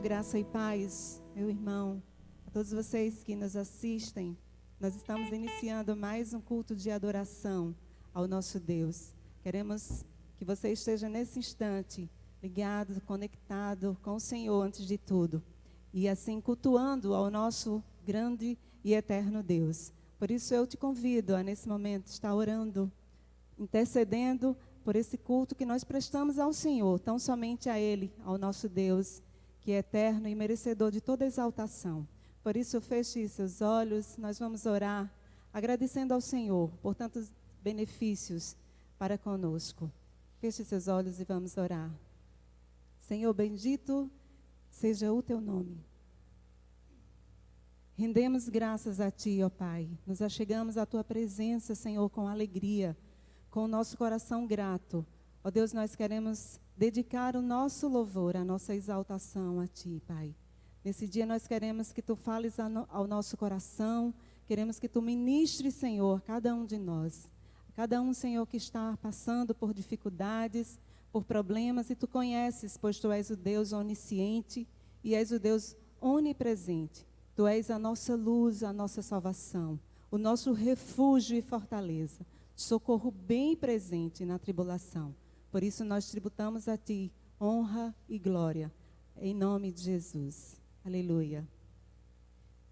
Graça e paz, meu irmão, a todos vocês que nos assistem. Nós estamos iniciando mais um culto de adoração ao nosso Deus. Queremos que você esteja nesse instante ligado, conectado com o Senhor antes de tudo. E assim cultuando ao nosso grande e eterno Deus. Por isso eu te convido a nesse momento estar orando, intercedendo por esse culto que nós prestamos ao Senhor, tão somente a Ele, ao nosso Deus, que é eterno e merecedor de toda exaltação. Por isso, feche seus olhos, nós vamos orar, agradecendo ao Senhor por tantos benefícios para conosco. Feche seus olhos e vamos orar. Senhor, bendito seja o teu nome. Rendemos graças a ti, ó Pai. Nos achegamos à tua presença, Senhor, com alegria, com o nosso coração grato. Ó Deus, nós queremos dedicar o nosso louvor, a nossa exaltação a ti, Pai. Nesse dia nós queremos que tu fales ao nosso coração, queremos que tu ministres, Senhor, cada um de nós. Cada um, Senhor, que está passando por dificuldades, por problemas, e tu conheces, pois tu és o Deus onisciente e és o Deus onipresente. Tu és a nossa luz, a nossa salvação, o nosso refúgio e fortaleza, socorro bem presente na tribulação. Por isso nós tributamos a ti honra e glória, em nome de Jesus. Aleluia.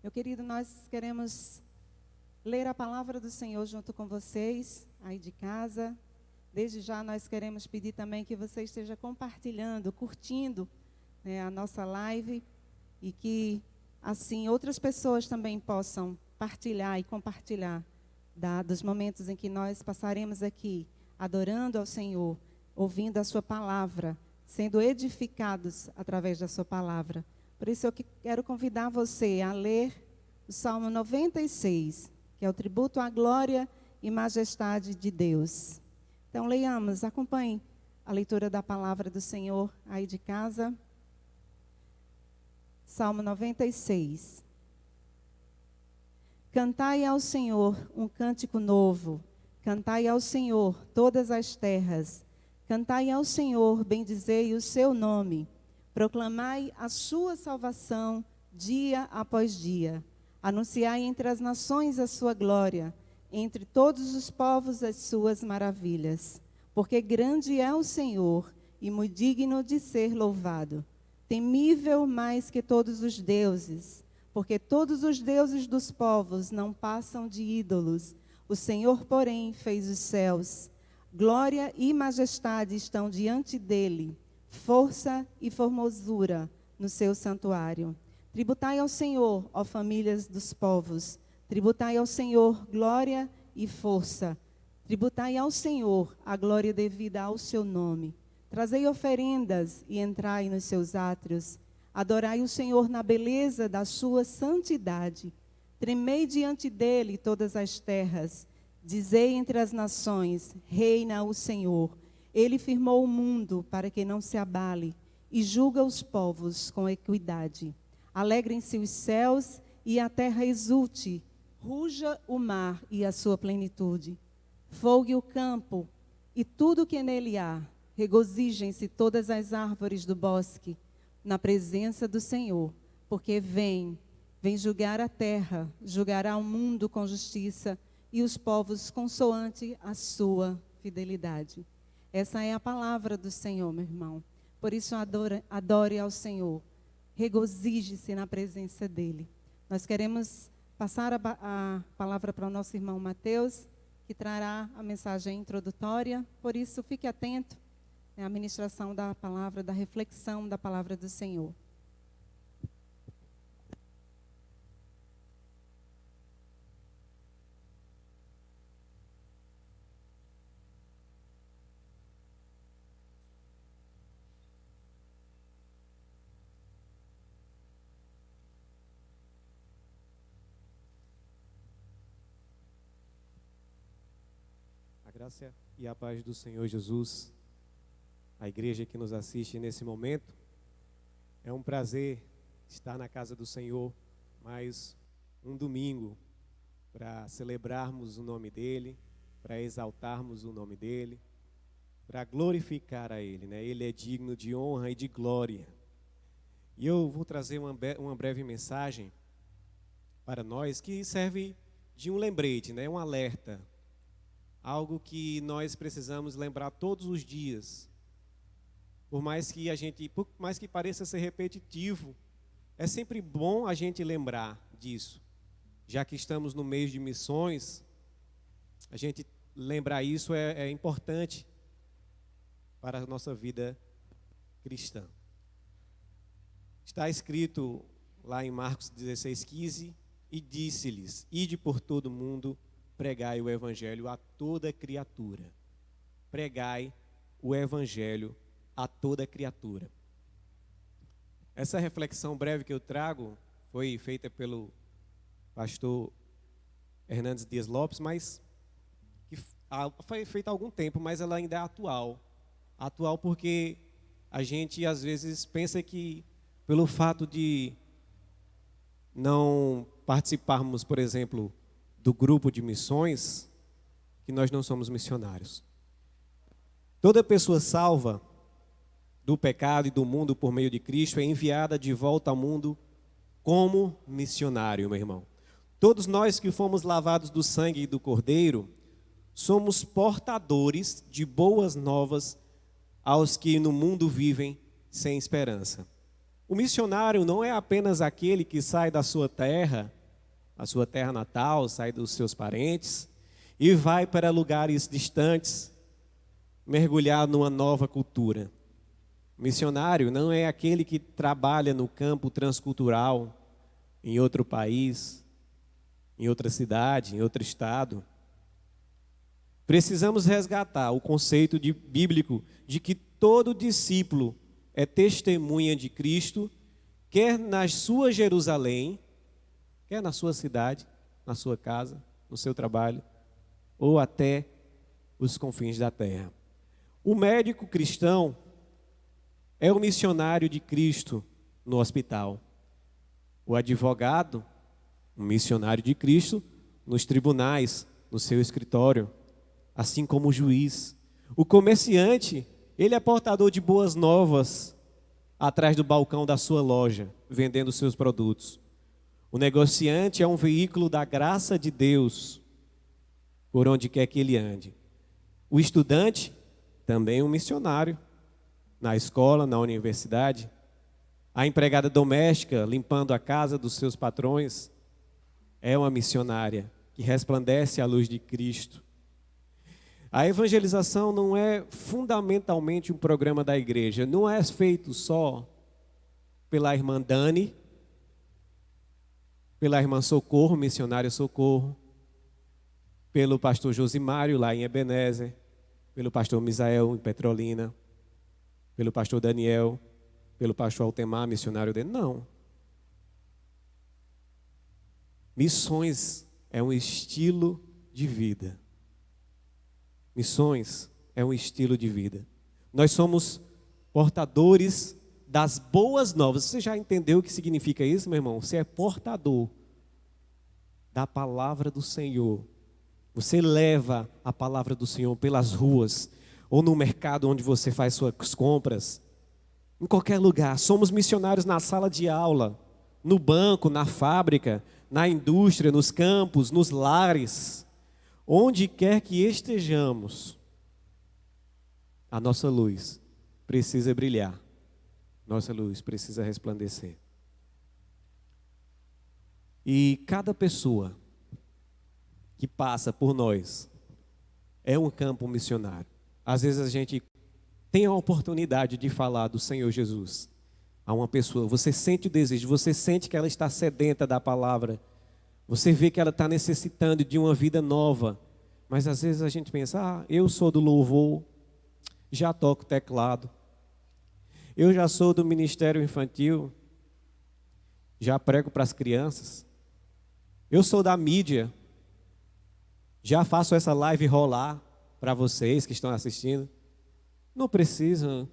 Meu querido, nós queremos ler a palavra do Senhor junto com vocês, aí de casa. Desde já nós queremos pedir também que você esteja compartilhando, curtindo, né, a nossa live, e que assim outras pessoas também possam partilhar e compartilhar dos momentos em que nós passaremos aqui, adorando ao Senhor, ouvindo a sua palavra, sendo edificados através da sua palavra. Por isso eu quero convidar você a ler o Salmo 96, que é o tributo à glória e majestade de Deus. Então leiamos, acompanhe a leitura da palavra do Senhor aí de casa. Salmo 96. Cantai ao Senhor um cântico novo, cantai ao Senhor todas as terras. Cantai ao Senhor, bendizei o seu nome. Proclamai a sua salvação dia após dia. Anunciai entre as nações a sua glória, entre todos os povos as suas maravilhas. Porque grande é o Senhor e muito digno de ser louvado. Temível mais que todos os deuses, porque todos os deuses dos povos não passam de ídolos. O Senhor, porém, fez os céus. Glória e majestade estão diante dele, força e formosura no seu santuário. Tributai ao Senhor, ó famílias dos povos, tributai ao Senhor glória e força. Tributai ao Senhor a glória devida ao seu nome. Trazei oferendas e entrai nos seus átrios. Adorai o Senhor na beleza da sua santidade. Tremei diante dele todas as terras. Dizei entre as nações, reina o Senhor. Ele firmou o mundo para que não se abale e julga os povos com equidade. Alegrem-se os céus e a terra exulte, ruja o mar e a sua plenitude. Folgue o campo e tudo que nele há. Regozijem-se todas as árvores do bosque na presença do Senhor, porque vem julgar a terra, julgará o mundo com justiça e os povos consoante a sua fidelidade. Essa é a palavra do Senhor, meu irmão. Por isso adore ao Senhor. Regozije-se na presença dEle. Nós queremos passar a palavra para o nosso irmão Mateus, que trará a mensagem introdutória. Por isso, fique atento à ministração da palavra, da reflexão da palavra do Senhor. A graça e a paz do Senhor Jesus, a igreja que nos assiste nesse momento. É um prazer estar na casa do Senhor mais um domingo para celebrarmos o nome dEle, para exaltarmos o nome dEle, para glorificar a Ele, né? Ele é digno de honra e de glória. E eu vou trazer uma breve mensagem para nós que serve de um lembrete, né? Um alerta. Algo que nós precisamos lembrar todos os dias. Por mais que pareça ser repetitivo, é sempre bom a gente lembrar disso. Já que estamos no mês de missões, a gente lembrar isso é importante para a nossa vida cristã. Está escrito lá em Marcos 16:15, e disse-lhes: ide por todo o mundo, pregai o evangelho a toda criatura. Pregai o evangelho a toda criatura. Essa reflexão breve que eu trago foi feita pelo pastor Hernandes Dias Lopes, mas que foi feita há algum tempo, mas ela ainda é atual. Atual porque a gente às vezes pensa que pelo fato de não participarmos, por exemplo, do grupo de missões, que nós não somos missionários. Toda pessoa salva do pecado e do mundo por meio de Cristo é enviada de volta ao mundo como missionário, meu irmão. Todos nós que fomos lavados do sangue do Cordeiro, somos portadores de boas novas aos que no mundo vivem sem esperança. O missionário não é apenas aquele que sai da sua terra, a sua terra natal, sai dos seus parentes e vai para lugares distantes, mergulhar numa nova cultura. Missionário não é aquele que trabalha no campo transcultural, em outro país, em outra cidade, em outro estado. Precisamos resgatar o conceito bíblico de que todo discípulo é testemunha de Cristo, quer na sua Jerusalém, quer na sua cidade, na sua casa, no seu trabalho, ou até os confins da terra. O médico cristão é o missionário de Cristo no hospital. O advogado, um missionário de Cristo nos tribunais, no seu escritório, assim como o juiz. O comerciante, ele é portador de boas novas atrás do balcão da sua loja, vendendo seus produtos. O negociante é um veículo da graça de Deus, por onde quer que ele ande. O estudante, também um missionário, na escola, na universidade. A empregada doméstica, limpando a casa dos seus patrões, é uma missionária que resplandece a luz de Cristo. A evangelização não é fundamentalmente um programa da igreja, não é feito só pela irmã Dani, pela irmã Socorro, missionária Socorro, pelo pastor Josimário, lá em Ebenezer, pelo pastor Misael, em Petrolina, pelo pastor Daniel, pelo pastor Altemar, missionário dele. Não. Missões é um estilo de vida. Missões é um estilo de vida. Nós somos portadores das boas novas. Você já entendeu o que significa isso, meu irmão? Você é portador da palavra do Senhor. Você leva a palavra do Senhor pelas ruas, ou no mercado onde você faz suas compras, em qualquer lugar. Somos missionários na sala de aula, no banco, na fábrica, na indústria, nos campos, nos lares. Onde quer que estejamos, a nossa luz precisa brilhar. Nossa luz precisa resplandecer. E cada pessoa que passa por nós é um campo missionário. Às vezes a gente tem a oportunidade de falar do Senhor Jesus a uma pessoa. Você sente o desejo, você sente que ela está sedenta da palavra. Você vê que ela está necessitando de uma vida nova. Mas às vezes a gente pensa, eu sou do louvor, já toco teclado. Eu já sou do ministério infantil, já prego para as crianças. Eu sou da mídia, já faço essa live rolar para vocês que estão assistindo. Não preciso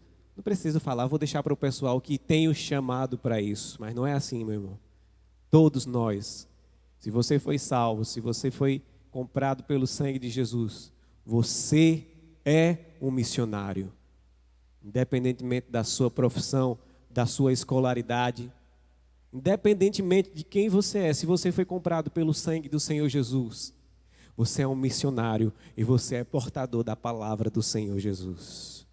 falar, vou deixar para o pessoal que tem o chamado para isso. Mas não é assim, meu irmão. Todos nós, se você foi salvo, se você foi comprado pelo sangue de Jesus, você é um missionário. Independentemente da sua profissão, da sua escolaridade, independentemente de quem você é, se você foi comprado pelo sangue do Senhor Jesus, você é um missionário e você é portador da palavra do Senhor Jesus.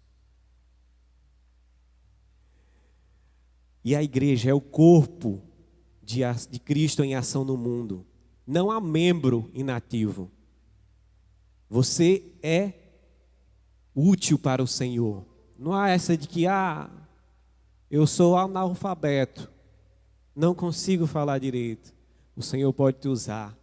E a igreja é o corpo de Cristo em ação no mundo. Não há membro inativo. Você é útil para o Senhor. Não há essa de que, eu sou analfabeto, não consigo falar direito. O Senhor pode te usar.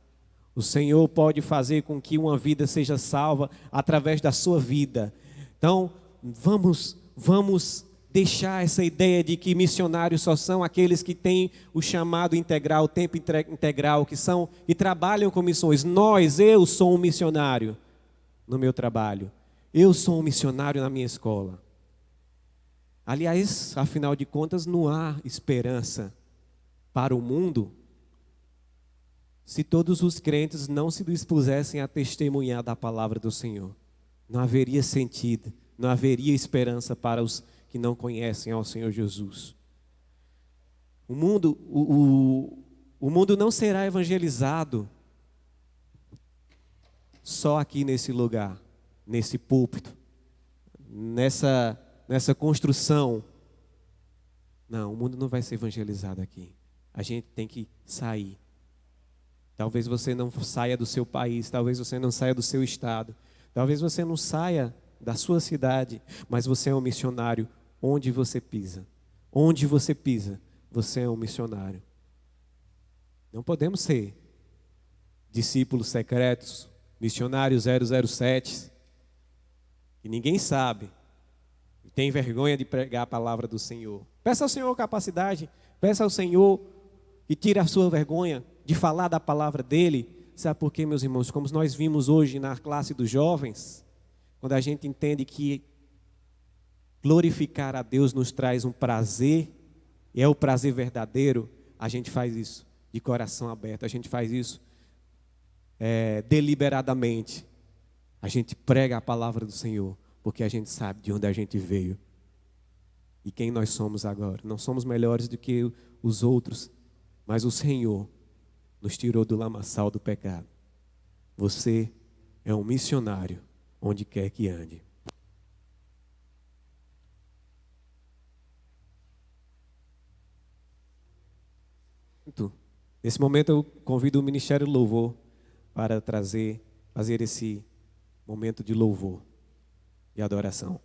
O Senhor pode fazer com que uma vida seja salva através da sua vida. Então, vamos deixar essa ideia de que missionários só são aqueles que têm o chamado integral, o tempo integral, que trabalham com missões. Eu sou um missionário no meu trabalho. Eu sou um missionário na minha escola. Aliás, afinal de contas, não há esperança para o mundo se todos os crentes não se dispusessem a testemunhar da palavra do Senhor. Não haveria sentido, não haveria esperança para os que não conhecem ao Senhor Jesus. O mundo não será evangelizado só aqui nesse lugar, nesse púlpito, nessa construção. Não, o mundo não vai ser evangelizado aqui. A gente tem que sair. Talvez você não saia do seu país, talvez você não saia do seu estado, talvez você não saia da sua cidade, mas você é um missionário onde você pisa. Onde você pisa, você é um missionário. Não podemos ser discípulos secretos, missionários 007, que ninguém sabe, e tem vergonha de pregar a palavra do Senhor. Peça ao Senhor capacidade, peça ao Senhor que tire a sua vergonha de falar da palavra dele. Sabe por quê, meus irmãos? Como nós vimos hoje na classe dos jovens, quando a gente entende que glorificar a Deus nos traz um prazer, e é o prazer verdadeiro, a gente faz isso de coração aberto, a gente faz isso deliberadamente. A gente prega a palavra do Senhor, porque a gente sabe de onde a gente veio e quem nós somos agora. Não somos melhores do que os outros, mas o Senhor nos tirou do lamaçal do pecado. Você é um missionário onde quer que ande. Nesse momento eu convido o Ministério Louvor para fazer esse momento de louvor e adoração.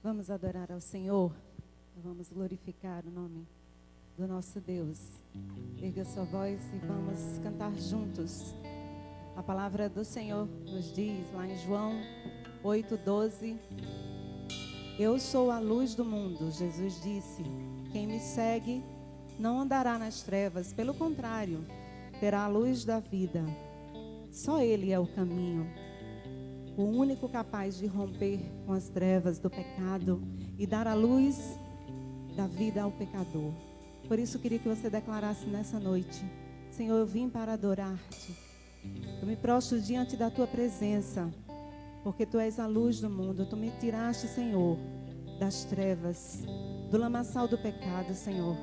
Vamos adorar ao Senhor, vamos glorificar o nome do nosso Deus. Erga sua voz e vamos cantar juntos. A palavra do Senhor nos diz lá em João 8:12: Eu sou a luz do mundo. Jesus disse: quem me segue não andará nas trevas, pelo contrário, terá a luz da vida. Só Ele é o caminho, o único capaz de romper com as trevas do pecado e dar a luz da vida ao pecador. Por isso eu queria que você declarasse nessa noite: Senhor, eu vim para adorar-te. Eu me prostro diante da tua presença, porque tu és a luz do mundo. Tu me tiraste, Senhor, das trevas, do lamaçal do pecado, Senhor.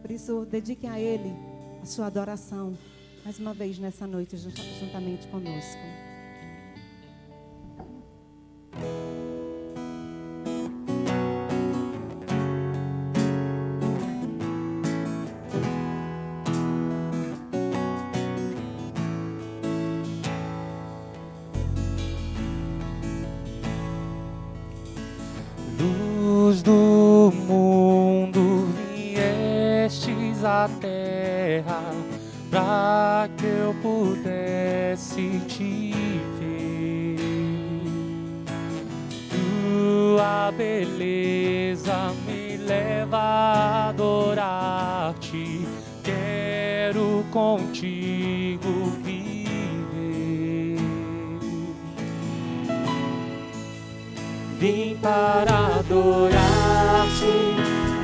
Por isso, dedique a Ele a sua adoração, mais uma vez nessa noite, juntamente conosco. Luz do mundo, viestes à terra, para que eu pudesse te ver. Tua beleza me leva a adorar-te, quero contigo viver. Vim para adorar-te,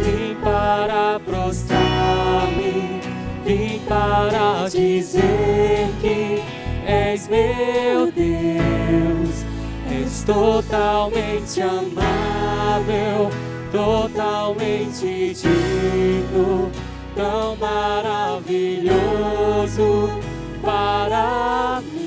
vim para prostrar-me, vim para dizer que és meu Deus. És totalmente amável, totalmente digno, tão maravilhoso para mim.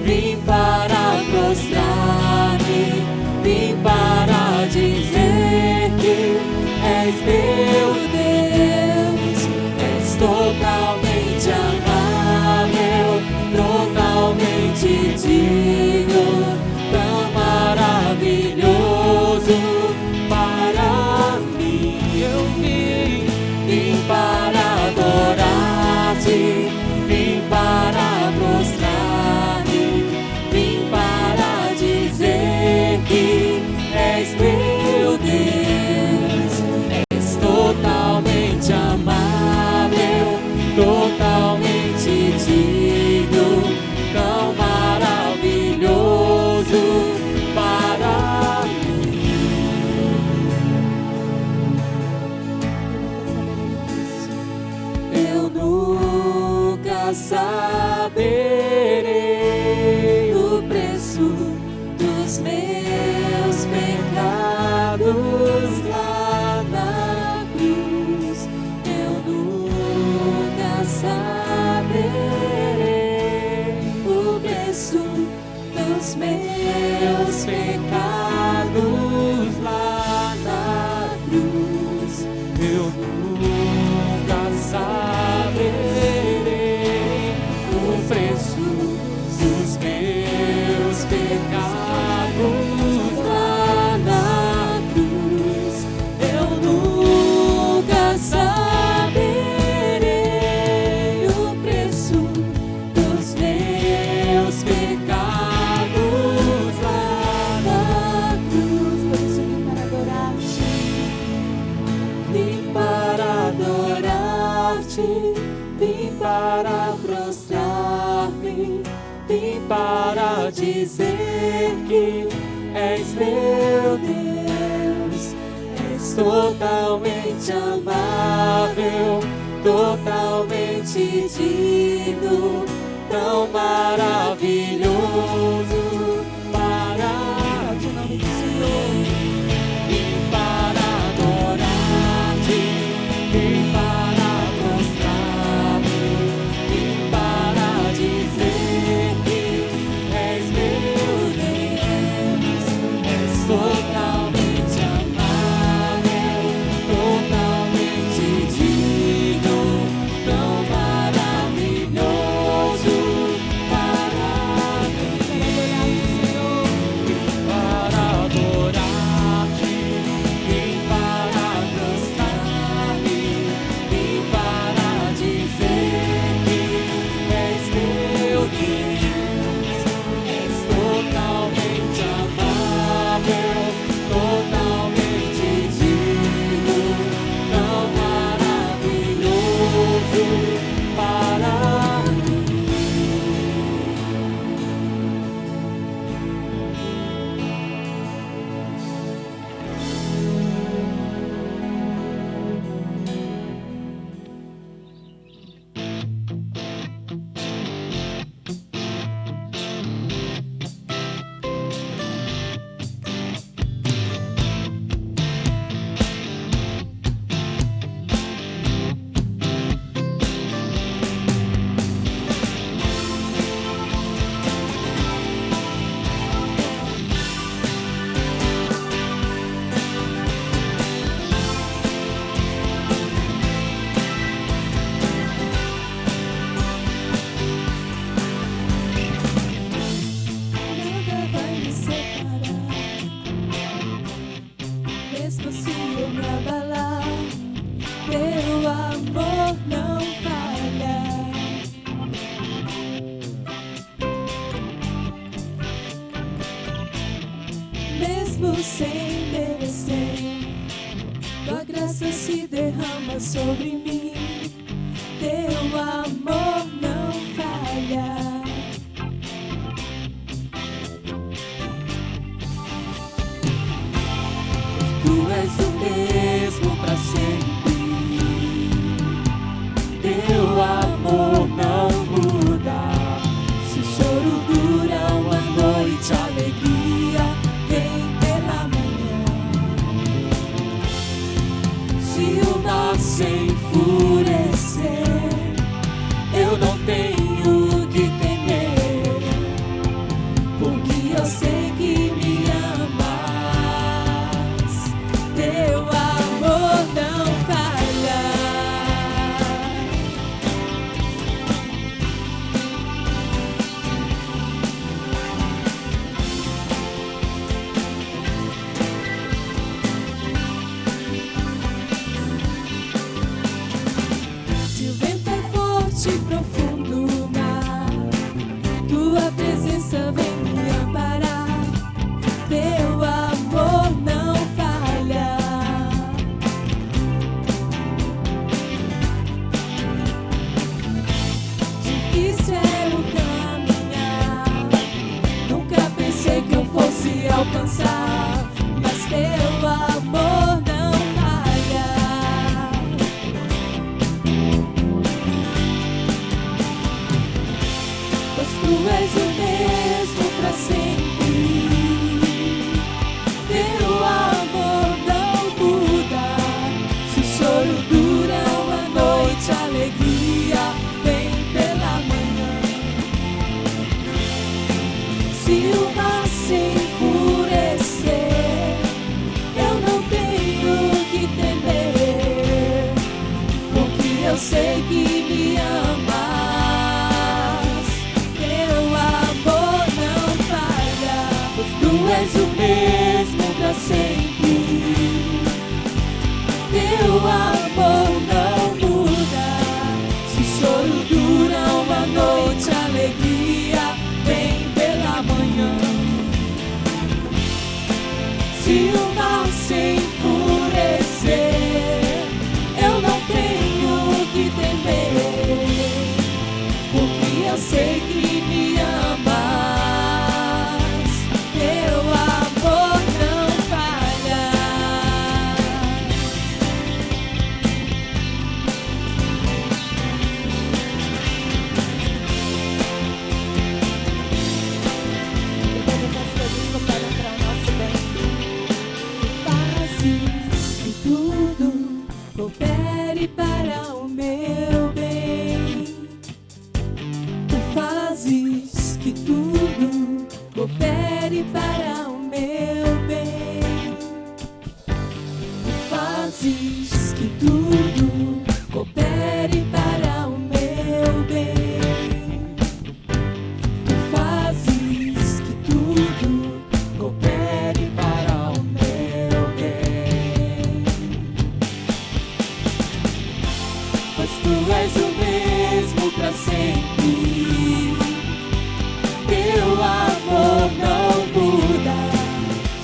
Vim para prostrar-me, vim para dizer que és meu Deus. És totalmente amável, totalmente digno, tão maravilhoso para mim. Eu vim para adorar-te, vim para prostrar-me, vim para dizer que és meu Deus. És totalmente amável, totalmente digno, tão maravilhoso para mim. Eu nunca saberei o preço dos meus pecados lá na cruz. Eu nunca saberei o preço dos meus pecados lá na cruz. Eu nunca saberei o preço dos meus pecados lá na cruz. Eu nunca saberei o preço dos meus pecados lá na cruz. Por isso vim para adorar-te, vim para prostrar-me, vim para dizer que és meu Deus. És totalmente amável, totalmente digno, tão maravilhoso para Exalte o nome do Senhor. vim para adorar-te, vim para prostrar-me, vim para dizer que és meu Deus, és totalmente amável, totalmente digno, tão maravilhoso para mim. Para adorar-te, vim para prostrar-me, vim para dizer que és meu Deus, és totalmente amável, totalmente digno, tão maravilhoso para mim. Nada vai me separar, mesmo se eu me abalar, teu amor não falha. Mesmo sem merecer, tua graça se derrama sobre mim, teu amor não falha. Tu és o mesmo para sempre, teu amor não muda. Se o choro dura uma noite, a alegria vem pela manhã. Se o mar se enfurecer, eu não tenho que temer, porque eu sei que me amas. Teu amor não falha. Se o vento é forte e profundo o mar, tua presença vem me amparar. Teu amor não falha. Difícil é o caminhar, nunca pensei que eu fosse alcançar, mas teu amor não falha. Pois tu és o mesmo para sempre, teu amor não muda. Se o choro dura uma noite, a alegria vem pela manhã. Se o mar se enfurecer, eu não tenho que temer, porque eu sei que me amas. Teu amor não falha, pois tu és o mesmo para sempre. Teu amor não muda. Se o choro dura uma noite, a alegria vem pela manhã. Se o mar se enfurecer, eu não tenho que temer, coopere para o meu bem. Tu fazes que tudo coopere para o meu bem. Tu fazes que tudo coopere para o meu bem. Tu fazes que tudo coopere para o meu bem. Pois tu és o mesmo para sempre. Teu amor não muda.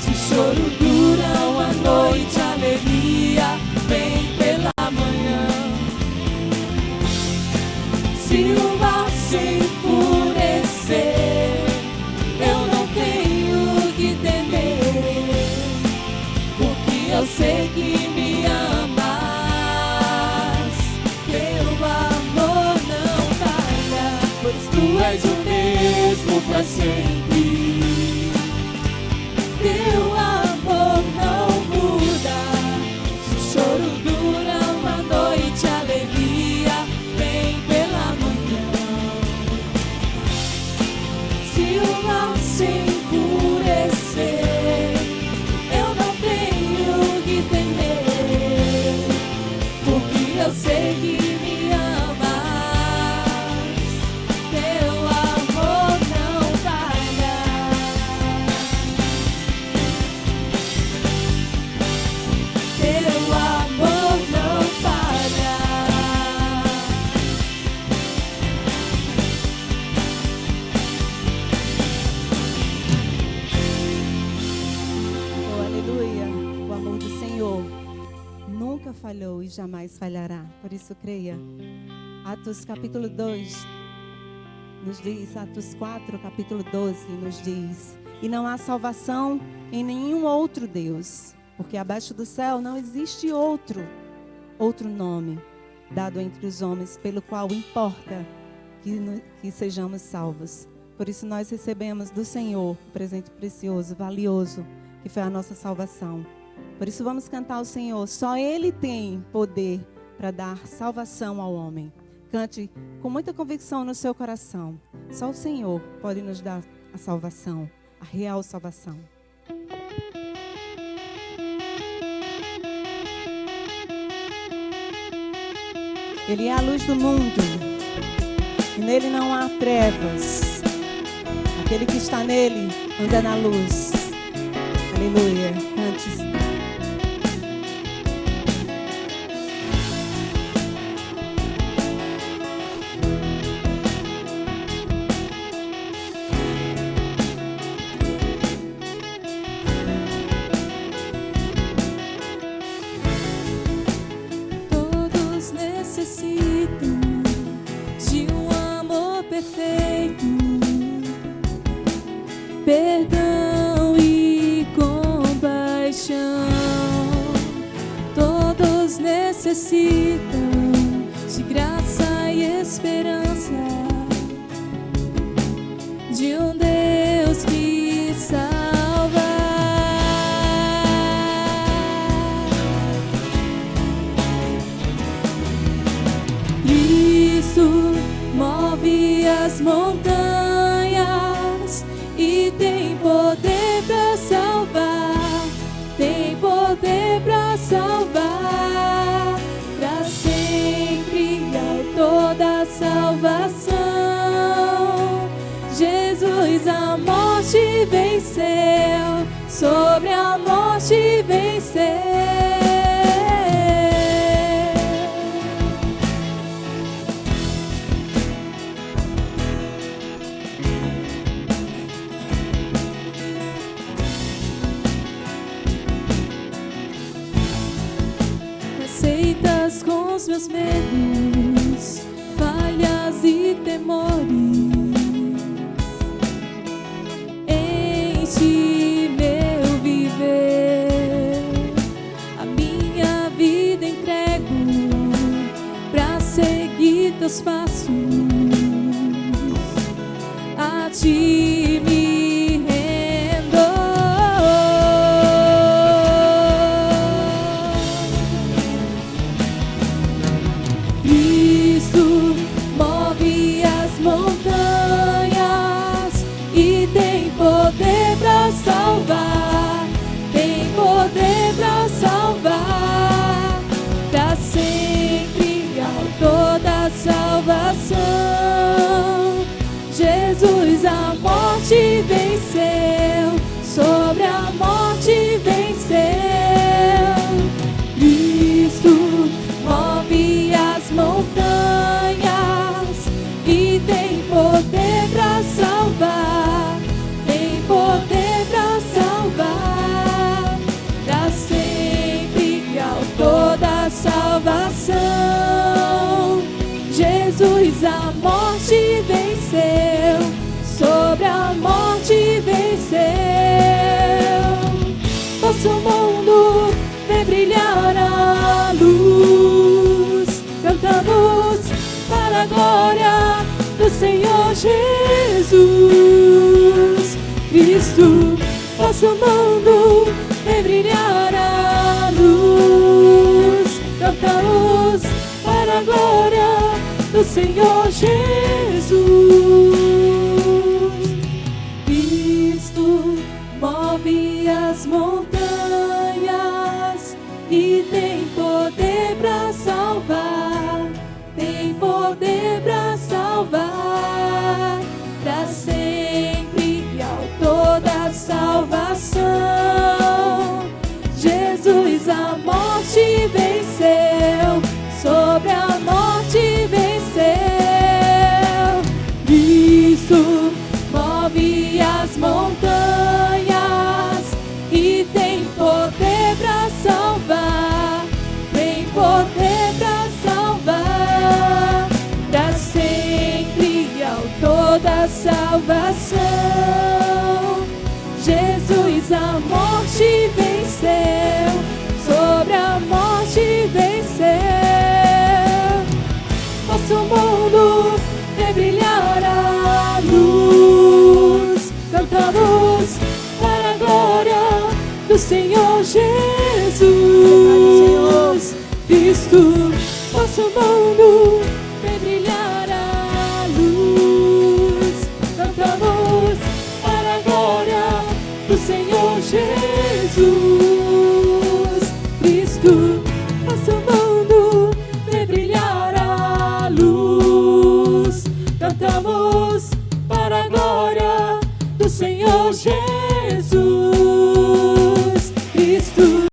Se o choro dura uma noite, a alegria vem pela manhã. Se o mar se enfurecer, eu não tenho que temer, porque eu sei que me amas. Teu amor não falha, pois tu és o mesmo para sempre. Teu amor não muda. Se o choro dura uma noite, a alegria vem pela manhã. Se o mar se enfurecer, eu não tenho que temer, porque eu sei que me amas. Teu amor não falha. Teu amor não falha. Oh, aleluia. O amor do Senhor nunca falhou e jamais falhará. Por isso creia. Atos capítulo 2 nos diz, Atos 4 capítulo 12 nos diz: e não há salvação em nenhum outro Deus, porque abaixo do céu não existe outro nome dado entre os homens pelo qual importa que sejamos salvos. Por isso nós recebemos do Senhor um presente precioso, valioso, que foi a nossa salvação. Por isso vamos cantar ao Senhor. Só Ele tem poder para dar salvação ao homem. Cante com muita convicção no seu coração. Só o Senhor pode nos dar a salvação, a real salvação. Ele é a luz do mundo, e nele não há trevas. Aquele que está nele anda na luz. Aleluia. Cante. Todos necessitam de um amor perfeito, perdão e compaixão. Todos necessitam de graça e esperança, de um Deus que salva. Cristo move as montanhas e tem poder para salvar, tem poder para salvar, para sempre é toda a salvação. Jesus a morte venceu, sobre a morte venceu. Aceitas com os meus medos, falhas e temores. Enche meu viver, a minha vida entrego pra seguir teus passos. A ti me rendo. Cristo move as montanhas e tem poder para salvar, tem poder para salvar, para sempre autor da salvação. Jesus a morte venceu, sobre a morte venceu. Cristo move as montanhas e tem poder para salvar, tem poder para salvar, para sempre autor da salvação. Jesus a morte venceu, sobre a morte venceu. Nosso mundo vê brilhar a luz, cantamos para a glória do Senhor Jesus. Cristo, nosso mundo vê brilhar a luz, cantamos para a glória do Senhor Jesus. Cristo move as montanhas e tem poder para salvar, tem poder para salvar, para sempre autor da salvação. Jesus a morte venceu, sobre a morte venceu. Cristo move as montanhas e tem poder para salvar, tem poder para salvar, para sempre autor da salvação. Jesus a morte venceu, sobre a morte venceu. Nosso mundo vê brilhar a luz, cantamos para a glória do Senhor Jesus. Cristo, nosso mundo vê brilhar a luz, cantamos para a glória do Senhor Jesus. Cristo, nosso mundo vê brilhar a luz, cantamos para a glória do Senhor Jesus. Cristo,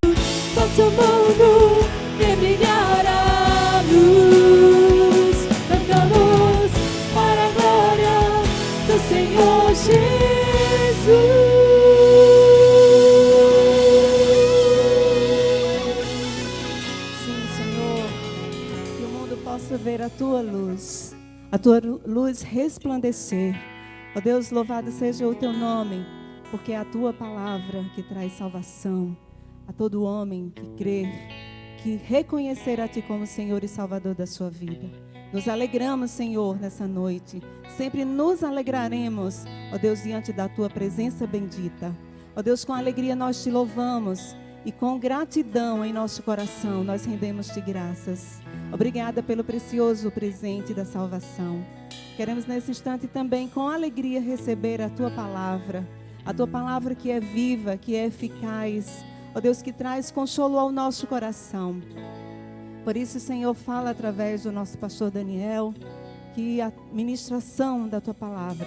nosso mundo vê brilhar a luz, cantamos para a glória do Senhor Jesus. Sim, Senhor, que o mundo possa ver a tua luz resplandecer. Ó Deus, louvado seja o teu nome, porque é a tua palavra que traz salvação a todo homem que crer, que reconhecer a ti como Senhor e Salvador da sua vida. Nos alegramos, Senhor, nessa noite. Sempre nos alegraremos, ó Deus, diante da tua presença bendita. Ó Deus, com alegria nós te louvamos e com gratidão em nosso coração nós rendemos-te graças. Obrigada pelo precioso presente da salvação. Queremos nesse instante também com alegria receber a tua palavra que é viva, que é eficaz, ó Deus, que traz consolo ao nosso coração. Por isso, Senhor, fala através do nosso pastor Daniel, que a ministração da tua palavra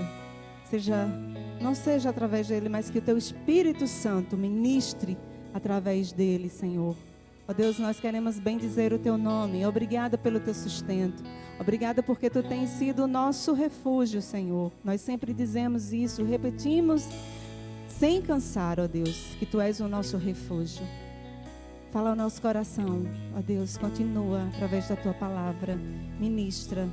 não seja através dele, mas que o teu Espírito Santo ministre através dele, Senhor. Ó Deus, nós queremos bendizer o teu nome. Obrigada pelo teu sustento. Obrigada porque tu tens sido o nosso refúgio, Senhor. Nós sempre dizemos isso, repetimos sem cansar, ó Deus, que tu és o nosso refúgio. Fala ao nosso coração, ó Deus, continua através da tua palavra. Ministra,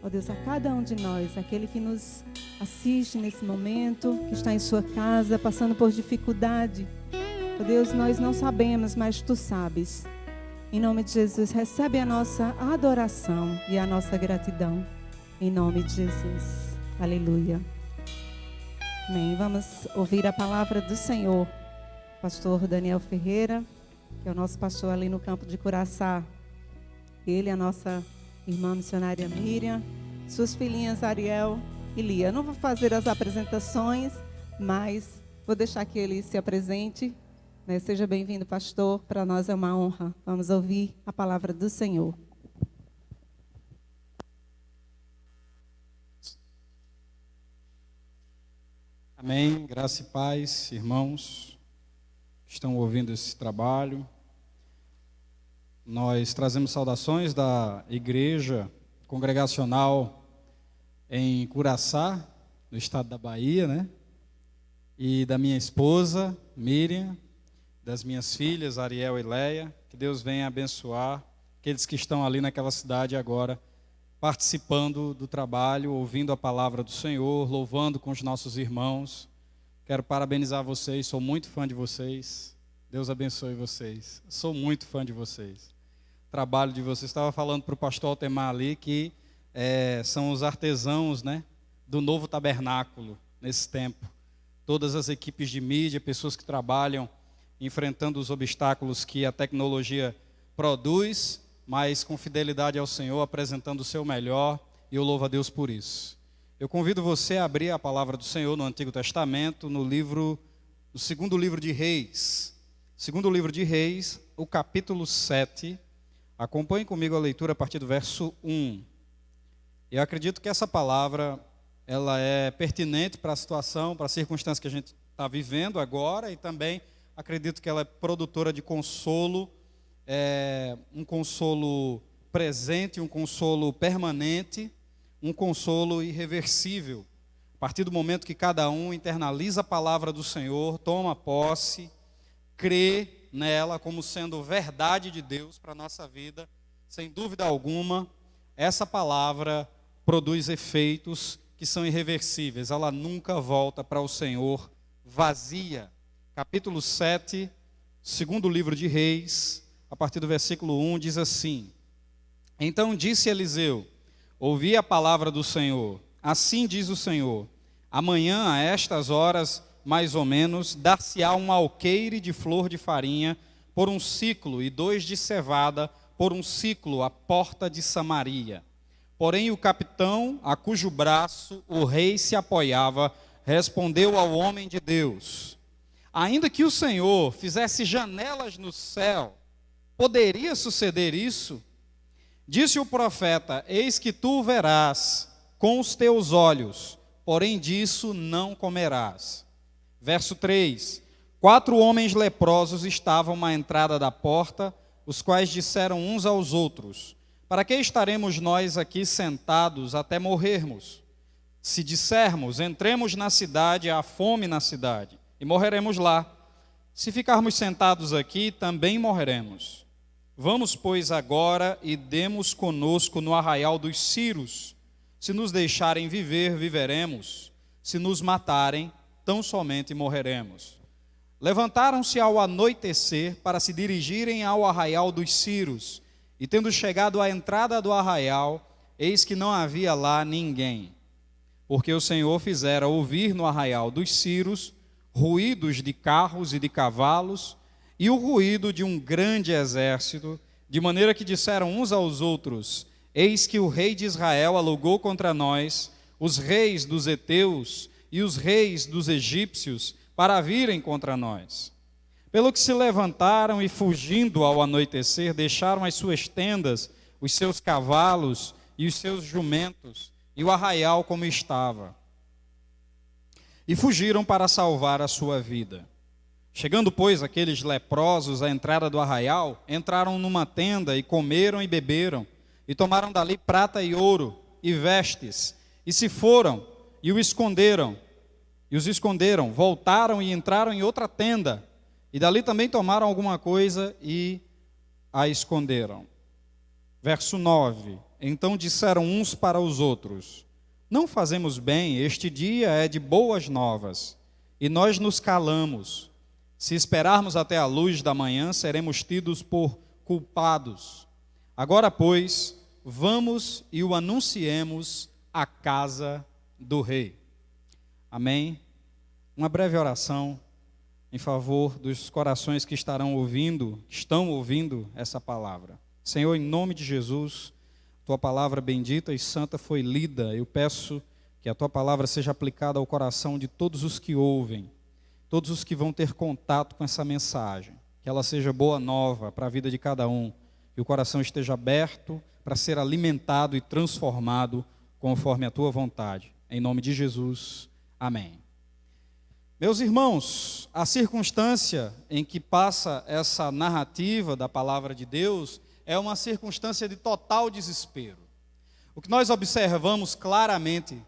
ó Deus, a cada um de nós, aquele que nos assiste nesse momento, que está em sua casa, passando por dificuldade. Ó Deus, nós não sabemos, mas tu sabes. Em nome de Jesus, recebe a nossa adoração e a nossa gratidão. Em nome de Jesus. Aleluia. Amém. Vamos ouvir a palavra do Senhor. Pastor Daniel Ferreira, que é o nosso pastor ali no campo de Curaçá. Ele é a nossa irmã missionária Miriam, suas filhinhas Ariel e Lia. Eu não vou fazer as apresentações, mas vou deixar que ele se apresente. Seja bem-vindo, pastor. Para nós é uma honra. Vamos ouvir a palavra do Senhor. Amém. Graça e paz, irmãos que estão ouvindo esse trabalho. Nós trazemos saudações da igreja congregacional em Curaçá, no estado da Bahia, né? E da minha esposa, Miriam, das minhas filhas, Ariel e Leia. Que Deus venha abençoar aqueles que estão ali naquela cidade agora, participando do trabalho, ouvindo a palavra do Senhor, louvando com os nossos irmãos. Quero parabenizar vocês, sou muito fã de vocês. Deus abençoe vocês. Sou muito fã de vocês. O trabalho de vocês. Estava falando para o pastor Altemar ali que são os artesãos, né, do novo tabernáculo nesse tempo. Todas as equipes de mídia, pessoas que trabalham enfrentando os obstáculos que a tecnologia produz, mas com fidelidade ao Senhor, apresentando o seu melhor, e eu louvo a Deus por isso. Eu convido você a abrir a palavra do Senhor no Antigo Testamento, no segundo livro de Reis. Segundo livro de Reis, o capítulo 7. Acompanhe comigo a leitura a partir do verso 1. Eu acredito que essa palavra ela é pertinente para a situação, para a circunstância que a gente está vivendo agora, e também acredito que ela é produtora de consolo, um consolo presente, um consolo permanente, um consolo irreversível. A partir do momento que cada um internaliza a palavra do Senhor, toma posse, crê nela como sendo verdade de Deus para a nossa vida, sem dúvida alguma, essa palavra produz efeitos que são irreversíveis. Ela nunca volta para o Senhor vazia. Capítulo 7, segundo livro de Reis, a partir do versículo 1, diz assim: Então disse Eliseu: Ouvi a palavra do Senhor. Assim diz o Senhor: Amanhã, a estas horas, mais ou menos, dar-se-á um alqueire de flor de farinha por um ciclo, e 2 de cevada por um ciclo, à porta de Samaria. Porém o capitão, a cujo braço o rei se apoiava, respondeu ao homem de Deus: Ainda que o Senhor fizesse janelas no céu, poderia suceder isso? Disse o profeta: Eis que tu verás com os teus olhos, porém disso não comerás. Verso 3: 4 homens leprosos estavam à entrada da porta, os quais disseram uns aos outros: Para que estaremos nós aqui sentados até morrermos? Se dissermos: Entremos na cidade, há fome na cidade, e morreremos lá. Se ficarmos sentados aqui, também morreremos. Vamos, pois, agora e demos conosco no arraial dos Círios. Se nos deixarem viver, viveremos. Se nos matarem, tão somente morreremos. Levantaram-se ao anoitecer para se dirigirem ao arraial dos Círios. E tendo chegado à entrada do arraial, eis que não havia lá ninguém. Porque o Senhor fizera ouvir no arraial dos Círios ruídos de carros e de cavalos, e o ruído de um grande exército, de maneira que disseram uns aos outros: Eis que o rei de Israel alugou contra nós os reis dos heteus e os reis dos egípcios para virem contra nós. Pelo que se levantaram e, fugindo ao anoitecer, deixaram as suas tendas, os seus cavalos e os seus jumentos, e o arraial como estava. E fugiram para salvar a sua vida. Chegando, pois, aqueles leprosos à entrada do arraial, entraram numa tenda e comeram e beberam, e tomaram dali prata e ouro e vestes, e se foram e os esconderam, voltaram e entraram em outra tenda, e dali também tomaram alguma coisa e a esconderam. Verso 9: Então disseram uns para os outros: Não fazemos bem, este dia é de boas novas, e nós nos calamos. Se esperarmos até a luz da manhã, seremos tidos por culpados. Agora, pois, vamos e o anunciemos à casa do rei. Amém? Uma breve oração em favor dos corações que estão ouvindo essa palavra. Senhor, em nome de Jesus, tua palavra bendita e santa foi lida. Eu peço que a tua palavra seja aplicada ao coração de todos os que ouvem, todos os que vão ter contato com essa mensagem. Que ela seja boa nova para a vida de cada um. Que o coração esteja aberto para ser alimentado e transformado conforme a tua vontade. Em nome de Jesus. Amém. Meus irmãos, a circunstância em que passa essa narrativa da palavra de Deus é uma circunstância de total desespero. O que nós observamos claramente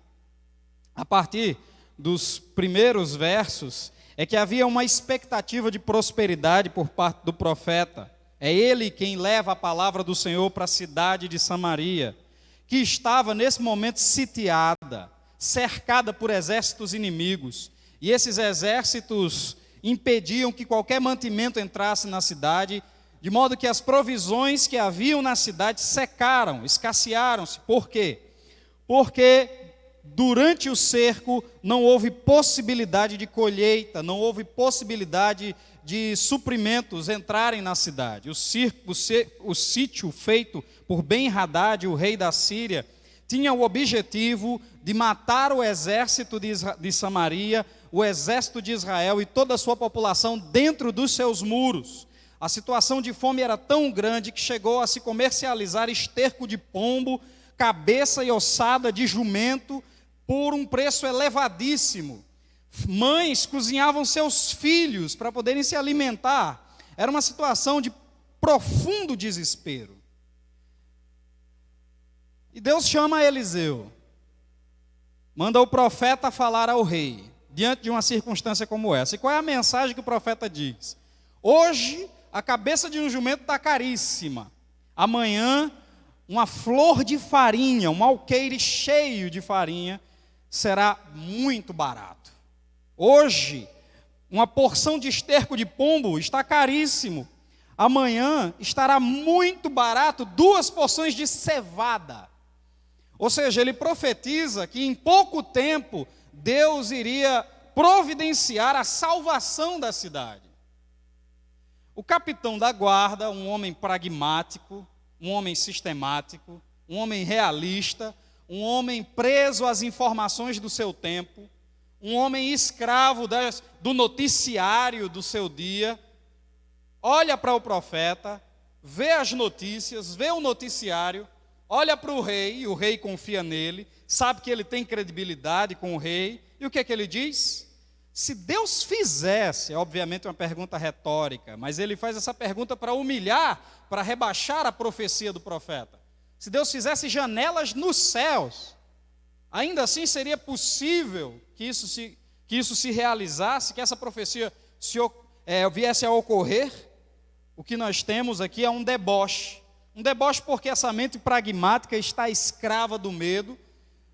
a partir dos primeiros versos é que havia uma expectativa de prosperidade por parte do profeta. É ele quem leva a palavra do Senhor para a cidade de Samaria, que estava nesse momento sitiada, cercada por exércitos inimigos. E esses exércitos impediam que qualquer mantimento entrasse na cidade, de modo que as provisões que haviam na cidade secaram, escassearam-se. Por quê? Porque durante o cerco não houve possibilidade de colheita, não houve possibilidade de suprimentos entrarem na cidade. O sítio feito por Ben-Hadad, o rei da Síria, tinha o objetivo de matar o exército de Samaria, o exército de Israel e toda a sua população dentro dos seus muros. A situação de fome era tão grande que chegou a se comercializar esterco de pombo, cabeça e ossada de jumento por um preço elevadíssimo. Mães cozinhavam seus filhos para poderem se alimentar. Era uma situação de profundo desespero. E Deus chama Eliseu, manda o profeta falar ao rei, diante de uma circunstância como essa. E qual é a mensagem que o profeta diz? Hoje, a cabeça de um jumento está caríssima. Amanhã, uma flor de farinha, um alqueire cheio de farinha, será muito barato. Hoje, uma porção de esterco de pombo está caríssimo. Amanhã estará muito barato 2 porções de cevada. Ou seja, ele profetiza que em pouco tempo Deus iria providenciar a salvação da cidade. O capitão da guarda, um homem pragmático, um homem sistemático, um homem realista, um homem preso às informações do seu tempo, um homem escravo do noticiário do seu dia, olha para o profeta, vê as notícias, vê o noticiário, olha para o rei, e o rei confia nele, sabe que ele tem credibilidade com o rei, e o que é que ele diz? Se Deus fizesse, é obviamente uma pergunta retórica, mas ele faz essa pergunta para humilhar, para rebaixar a profecia do profeta. Se Deus fizesse janelas nos céus, ainda assim seria possível que isso se realizasse, que essa profecia viesse a ocorrer? O que nós temos aqui é um deboche. Um deboche porque essa mente pragmática está escrava do medo,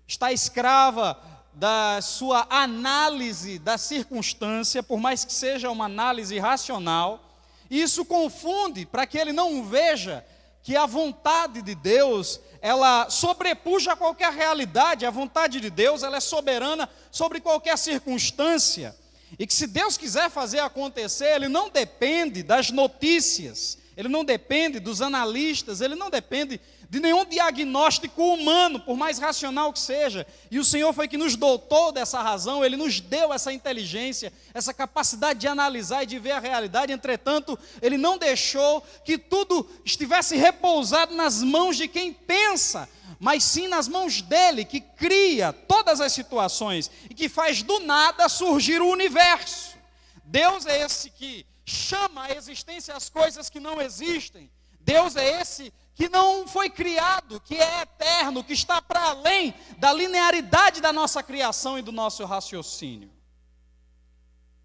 está escrava da sua análise da circunstância, por mais que seja uma análise racional, e isso confunde para que ele não veja que a vontade de Deus, ela sobrepuja a qualquer realidade. A vontade de Deus, ela é soberana sobre qualquer circunstância, e que se Deus quiser fazer acontecer, ele não depende das notícias, ele não depende dos analistas, ele não depende de nenhum diagnóstico humano, por mais racional que seja. E o Senhor foi que nos dotou dessa razão, Ele nos deu essa inteligência, essa capacidade de analisar e de ver a realidade. Entretanto, Ele não deixou que tudo estivesse repousado nas mãos de quem pensa, mas sim nas mãos dEle, que cria todas as situações e que faz do nada surgir o universo. Deus é esse que chama à existência as coisas que não existem. Deus é esse que não foi criado, que é eterno, que está para além da linearidade da nossa criação e do nosso raciocínio.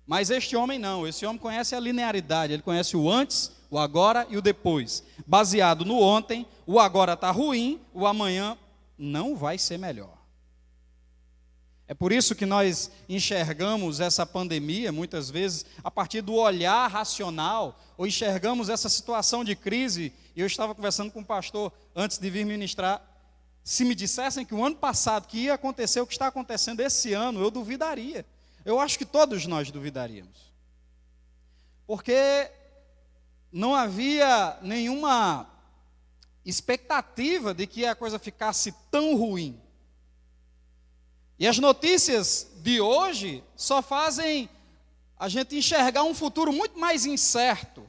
Mas este homem não, esse homem conhece a linearidade, ele conhece o antes, o agora e o depois. Baseado no ontem, o agora está ruim, o amanhã não vai ser melhor. É por isso que nós enxergamos essa pandemia, muitas vezes, a partir do olhar racional, ou enxergamos essa situação de crise. E eu estava conversando com um pastor antes de vir ministrar. Se me dissessem que o ano passado que ia acontecer o que está acontecendo esse ano, eu duvidaria. Eu acho que todos nós duvidaríamos. Porque não havia nenhuma expectativa de que a coisa ficasse tão ruim. E as notícias de hoje só fazem a gente enxergar um futuro muito mais incerto.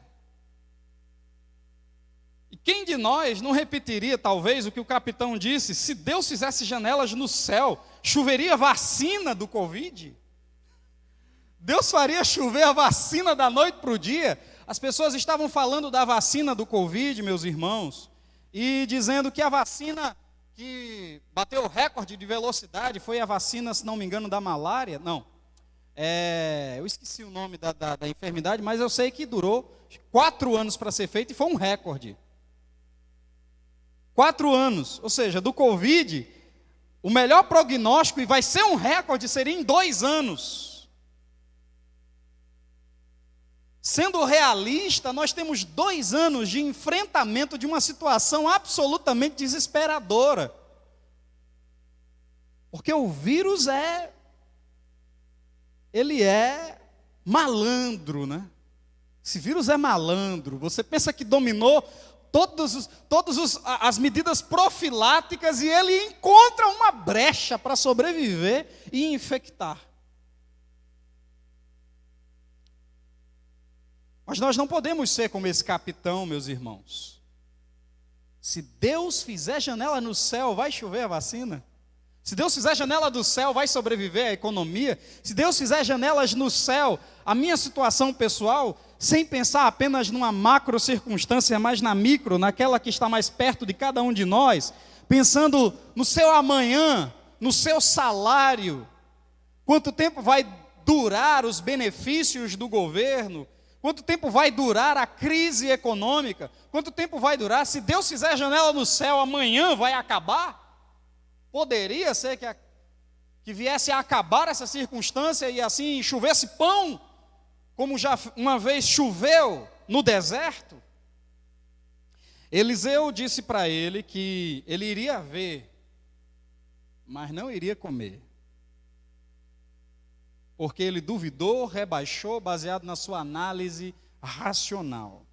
E quem de nós não repetiria, talvez, o que o capitão disse: se Deus fizesse janelas no céu, choveria vacina do Covid? Deus faria chover a vacina da noite para o dia? As pessoas estavam falando da vacina do Covid, meus irmãos, e dizendo que a vacina que bateu o recorde de velocidade foi a vacina, se não me engano, da malária. Não, eu esqueci o nome da enfermidade, mas eu sei que durou 4 anos para ser feito e foi um recorde. 4 anos, ou seja, do Covid, o melhor prognóstico, e vai ser um recorde, seria em 2 anos. Sendo realista, nós temos 2 anos de enfrentamento de uma situação absolutamente desesperadora. Porque o vírus ele é malandro, né? Esse vírus é malandro. Você pensa que dominou todas as medidas profiláticas e ele encontra uma brecha para sobreviver e infectar. Mas nós não podemos ser como esse capitão, meus irmãos. Se Deus fizer janela no céu, vai chover a vacina? Se Deus fizer janela do céu, vai sobreviver a economia? Se Deus fizer janelas no céu, a minha situação pessoal, sem pensar apenas numa macro circunstância, mas na micro, naquela que está mais perto de cada um de nós, pensando no seu amanhã, no seu salário, quanto tempo vai durar os benefícios do governo? Quanto tempo vai durar a crise econômica? Quanto tempo vai durar? Se Deus fizer janela no céu, amanhã vai acabar? Poderia ser que viesse a acabar essa circunstância e assim chovesse pão, como já uma vez choveu no deserto? Eliseu disse para ele que ele iria ver, mas não iria comer. Porque ele duvidou, rebaixou, baseado na sua análise racional.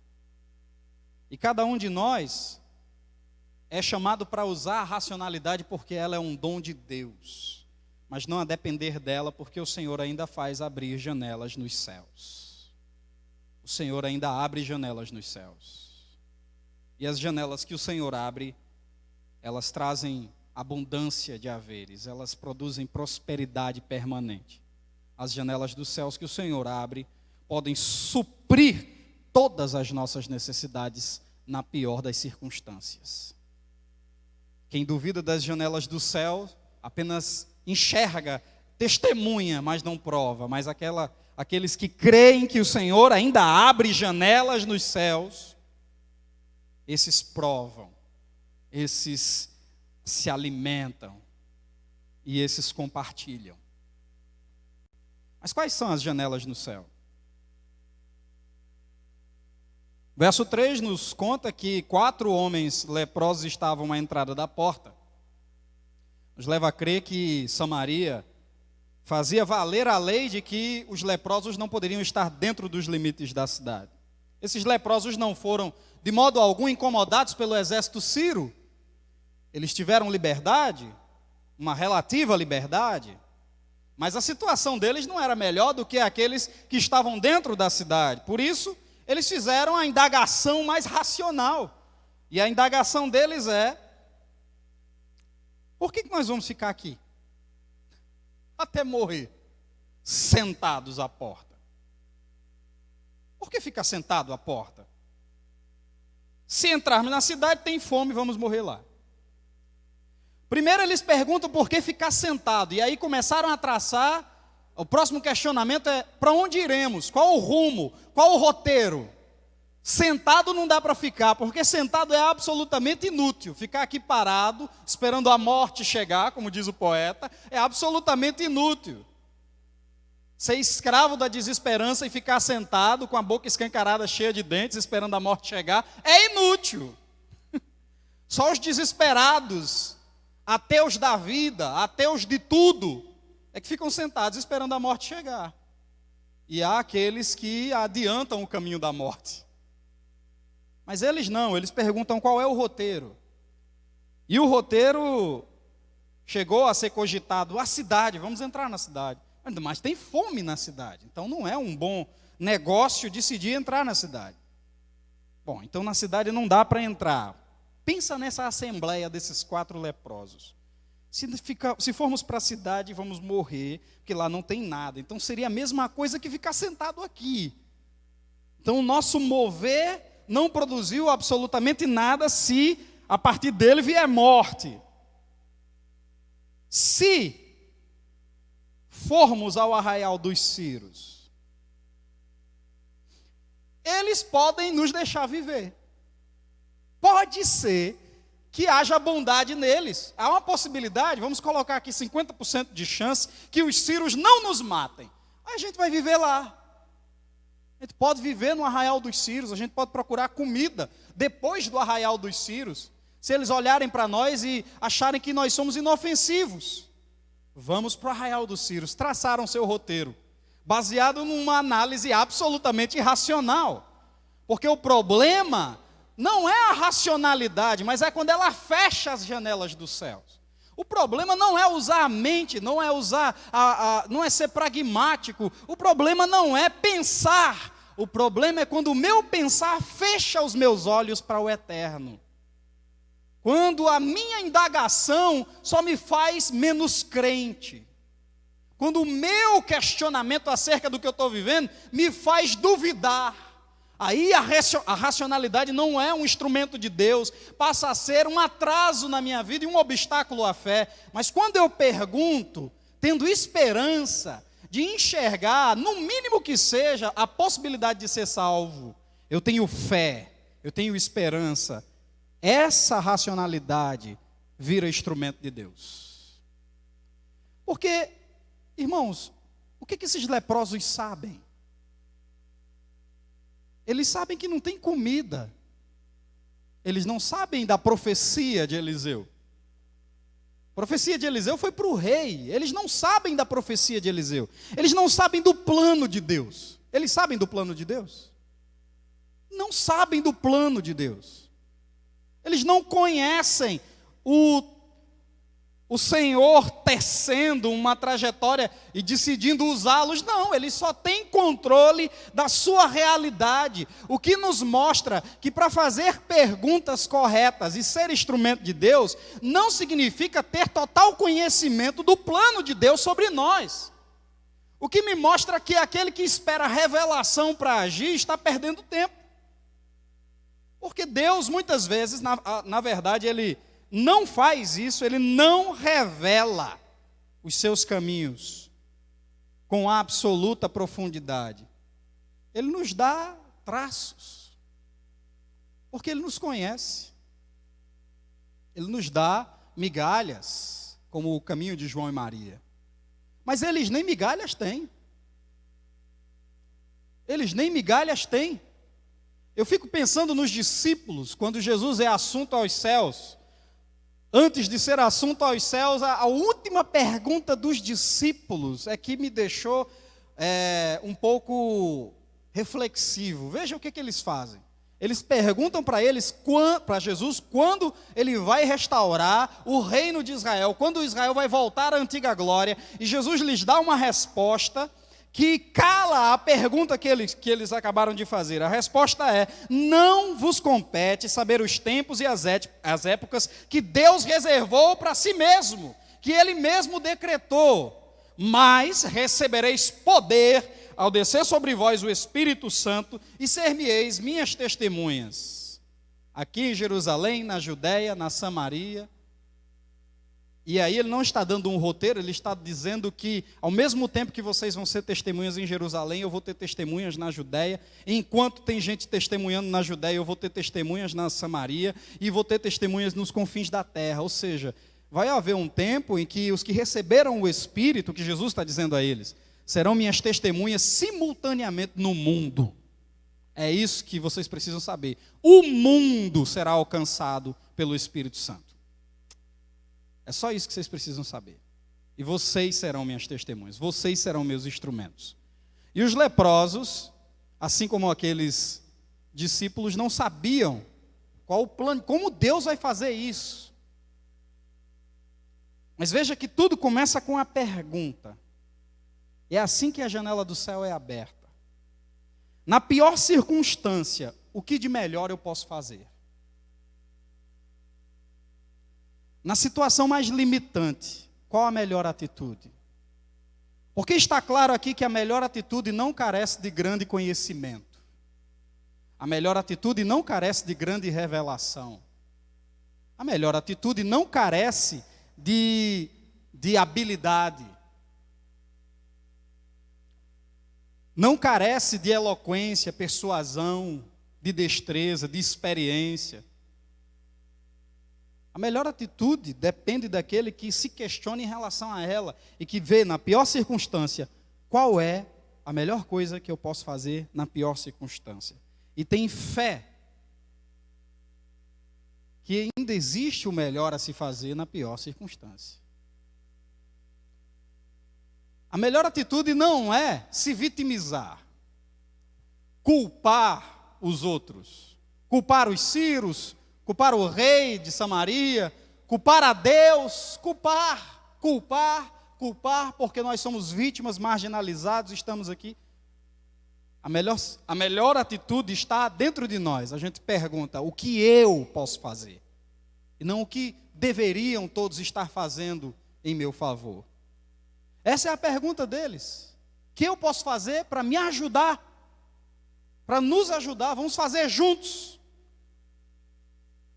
E cada um de nós é chamado para usar a racionalidade porque ela é um dom de Deus, mas não a depender dela, porque o Senhor ainda faz abrir janelas nos céus. O Senhor ainda abre janelas nos céus. E as janelas que o Senhor abre, elas trazem abundância de haveres, elas produzem prosperidade permanente. As janelas dos céus que o Senhor abre podem suprir todas as nossas necessidades na pior das circunstâncias. Quem duvida das janelas do céu apenas enxerga, testemunha, mas não prova. Mas aqueles que creem que o Senhor ainda abre janelas nos céus, esses provam, esses se alimentam e esses compartilham. Mas quais são as janelas no céu? Verso 3 nos conta que 4 homens leprosos estavam à entrada da porta. Nos leva a crer que Samaria fazia valer a lei de que os leprosos não poderiam estar dentro dos limites da cidade. Esses leprosos não foram de modo algum incomodados pelo exército sírio. Eles tiveram liberdade, uma relativa liberdade. Mas a situação deles não era melhor do que aqueles que estavam dentro da cidade. Por isso, eles fizeram a indagação mais racional. E a indagação deles é: por que nós vamos ficar aqui? Até morrer, sentados à porta. Por que ficar sentado à porta? Se entrarmos na cidade, tem fome, vamos morrer lá. Primeiro eles perguntam por que ficar sentado, e aí começaram a traçar. O próximo questionamento é: para onde iremos? Qual o rumo? Qual o roteiro? Sentado não dá para ficar, porque sentado é absolutamente inútil. Ficar aqui parado, esperando a morte chegar, como diz o poeta, é absolutamente inútil. Ser escravo da desesperança e ficar sentado com a boca escancarada, cheia de dentes, esperando a morte chegar, é inútil. Só os desesperados, ateus da vida, ateus de tudo, é que ficam sentados esperando a morte chegar. E há aqueles que adiantam o caminho da morte. Mas eles não, eles perguntam qual é o roteiro. E o roteiro chegou a ser cogitado, a cidade, vamos entrar na cidade. Mas tem fome na cidade, então não é um bom negócio decidir entrar na cidade. Bom, então na cidade não dá para entrar. Pensa nessa assembleia desses 4 leprosos. Se formos para a cidade, vamos morrer, porque lá não tem nada. Então seria a mesma coisa que ficar sentado aqui. Então o nosso mover não produziu absolutamente nada se a partir dele vier morte. Se formos ao arraial dos Círios, eles podem nos deixar viver. Pode ser que haja bondade neles. Há uma possibilidade, vamos colocar aqui 50% de chance, que os Círios não nos matem. Aí a gente vai viver lá. A gente pode viver no arraial dos Círios, a gente pode procurar comida depois do arraial dos Círios. Se eles olharem para nós e acharem que nós somos inofensivos, vamos para o arraial dos Círios. Traçaram seu roteiro, baseado numa análise absolutamente irracional. Porque o problema não é a racionalidade, mas é quando ela fecha as janelas dos céus. O problema não é usar a mente, não é não é ser pragmático. O problema não é pensar. O problema é quando o meu pensar fecha os meus olhos para o eterno. Quando a minha indagação só me faz menos crente. Quando o meu questionamento acerca do que eu estou vivendo me faz duvidar. Aí a racionalidade não é um instrumento de Deus, passa a ser um atraso na minha vida e um obstáculo à fé. Mas quando eu pergunto, tendo esperança de enxergar, no mínimo que seja, a possibilidade de ser salvo, eu tenho fé, eu tenho esperança, essa racionalidade vira instrumento de Deus. Porque, irmãos, o que esses leprosos sabem? Eles sabem que não tem comida. Eles não sabem da profecia de Eliseu. A profecia de Eliseu foi para o rei. Eles não sabem da profecia de Eliseu. Eles não sabem do plano de Deus. Eles sabem do plano de Deus? Não sabem do plano de Deus. Eles não conhecem o Senhor tecendo uma trajetória e decidindo usá-los. Não, eles só têm controle da sua realidade. O que nos mostra que para fazer perguntas corretas e ser instrumento de Deus, não significa ter total conhecimento do plano de Deus sobre nós. O que me mostra que aquele que espera revelação para agir está perdendo tempo. Porque Deus, muitas vezes, na verdade, Ele não faz isso, Ele não revela os seus caminhos com absoluta profundidade. Ele nos dá traços, porque Ele nos conhece. Ele nos dá migalhas, como o caminho de João e Maria. Mas eles nem migalhas têm. Eles nem migalhas têm. Eu fico pensando nos discípulos, quando Jesus é assunto aos céus. Antes de ser assunto aos céus, a última pergunta dos discípulos é que me deixou um pouco reflexivo. Veja o que eles fazem. Eles perguntam para Jesus, quando ele vai restaurar o reino de Israel, quando Israel vai voltar à antiga glória, e Jesus lhes dá uma resposta que cala a pergunta que eles acabaram de fazer. A resposta é: não vos compete saber os tempos e as épocas que Deus reservou para si mesmo, que Ele mesmo decretou, mas recebereis poder ao descer sobre vós o Espírito Santo e ser-me-eis minhas testemunhas, aqui em Jerusalém, na Judéia, na Samaria. E aí ele não está dando um roteiro, ele está dizendo que ao mesmo tempo que vocês vão ser testemunhas em Jerusalém, eu vou ter testemunhas na Judéia. Enquanto tem gente testemunhando na Judéia, eu vou ter testemunhas na Samaria e vou ter testemunhas nos confins da terra. Ou seja, vai haver um tempo em que os que receberam o Espírito, que Jesus está dizendo a eles, serão minhas testemunhas simultaneamente no mundo. É isso que vocês precisam saber. O mundo será alcançado pelo Espírito Santo. É só isso que vocês precisam saber. E vocês serão minhas testemunhas, vocês serão meus instrumentos. E os leprosos, assim como aqueles discípulos não sabiam qual o plano, como Deus vai fazer isso. Mas veja que tudo começa com a pergunta. É assim que a janela do céu é aberta. Na pior circunstância, o que de melhor eu posso fazer? Na situação mais limitante, qual a melhor atitude? Porque está claro aqui que a melhor atitude não carece de grande conhecimento. A melhor atitude não carece de grande revelação. A melhor atitude não carece de habilidade. Não carece de eloquência, persuasão, de destreza, de experiência. A melhor atitude depende daquele que se questiona em relação a ela e que vê na pior circunstância qual é a melhor coisa que eu posso fazer na pior circunstância. E tem fé que ainda existe o melhor a se fazer na pior circunstância. A melhor atitude não é se vitimizar, culpar os outros, culpar os sírios, culpar o rei de Samaria, culpar a Deus, culpar, porque nós somos vítimas, marginalizados, estamos aqui. A melhor atitude está dentro de nós. A gente pergunta, o que eu posso fazer? E não o que deveriam todos estar fazendo em meu favor. Essa é a pergunta deles. O que eu posso fazer para me ajudar? Para nos ajudar, vamos fazer juntos.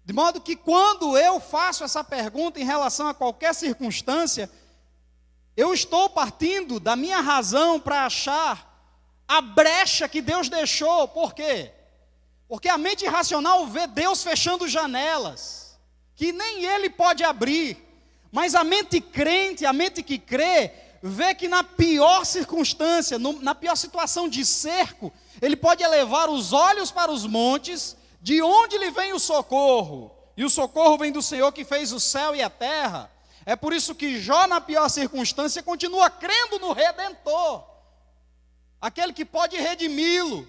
De modo que quando eu faço essa pergunta em relação a qualquer circunstância, eu estou partindo da minha razão para achar a brecha que Deus deixou. Por quê? Porque a mente racional vê Deus fechando janelas, que nem Ele pode abrir. Mas a mente crente, a mente que crê, vê que na pior circunstância, na pior situação de cerco, ele pode elevar os olhos para os montes, de onde lhe vem o socorro. E o socorro vem do Senhor que fez o céu e a terra. É por isso que Jó, na pior circunstância, continua crendo no Redentor, aquele que pode redimi-lo.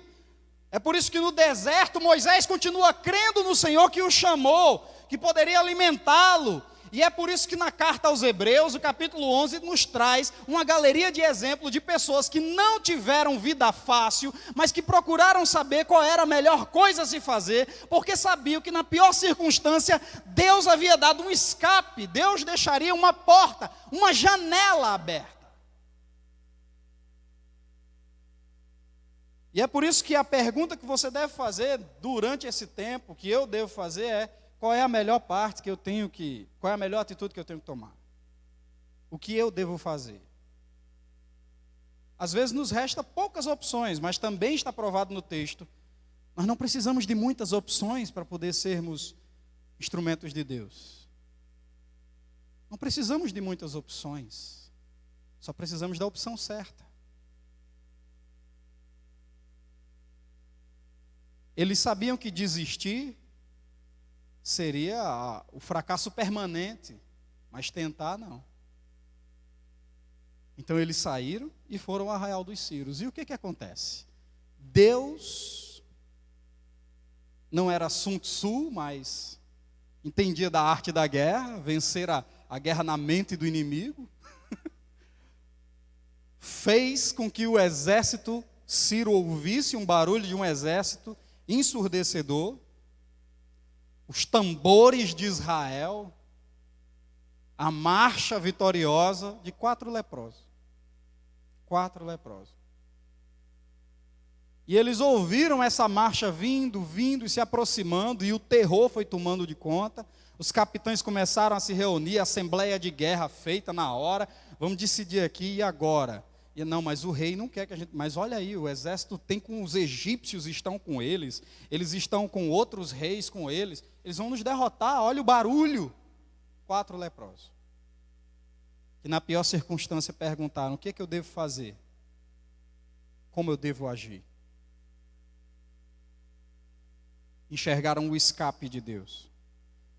É por isso que no deserto Moisés continua crendo no Senhor que o chamou, que poderia alimentá-lo. E é por isso que na carta aos Hebreus, o capítulo 11, nos traz uma galeria de exemplos de pessoas que não tiveram vida fácil, mas que procuraram saber qual era a melhor coisa a se fazer, porque sabiam que na pior circunstância, Deus havia dado um escape, Deus deixaria uma porta, uma janela aberta. E é por isso que a pergunta que você deve fazer durante esse tempo, que eu devo fazer é: qual é a melhor parte que eu tenho que... Qual é a melhor atitude que eu tenho que tomar? O que eu devo fazer? Às vezes nos resta poucas opções, mas também está provado no texto. Nós não precisamos de muitas opções para poder sermos instrumentos de Deus. Não precisamos de muitas opções. Só precisamos da opção certa. Eles sabiam que desistir seria o fracasso permanente, mas tentar não. Então eles saíram e foram ao arraial dos Sírios. E o que acontece? Deus não era Sun Tzu, mas entendia da arte da guerra, vencer a guerra na mente do inimigo. Fez com que o exército sírio ouvisse um barulho de um exército ensurdecedor. Os tambores de Israel, a marcha vitoriosa de 4 leprosos. 4 leprosos. E eles ouviram essa marcha vindo e se aproximando, e o terror foi tomando de conta. Os capitães começaram a se reunir, a assembleia de guerra feita na hora. Vamos decidir aqui e agora. E não, mas o rei não quer que a gente... Mas olha aí, o exército tem com os egípcios, estão com eles. Eles estão com outros reis com eles. Eles vão nos derrotar, olha o barulho. 4 leprosos. Que na pior circunstância perguntaram: o que é que eu devo fazer? Como eu devo agir? Enxergaram o escape de Deus.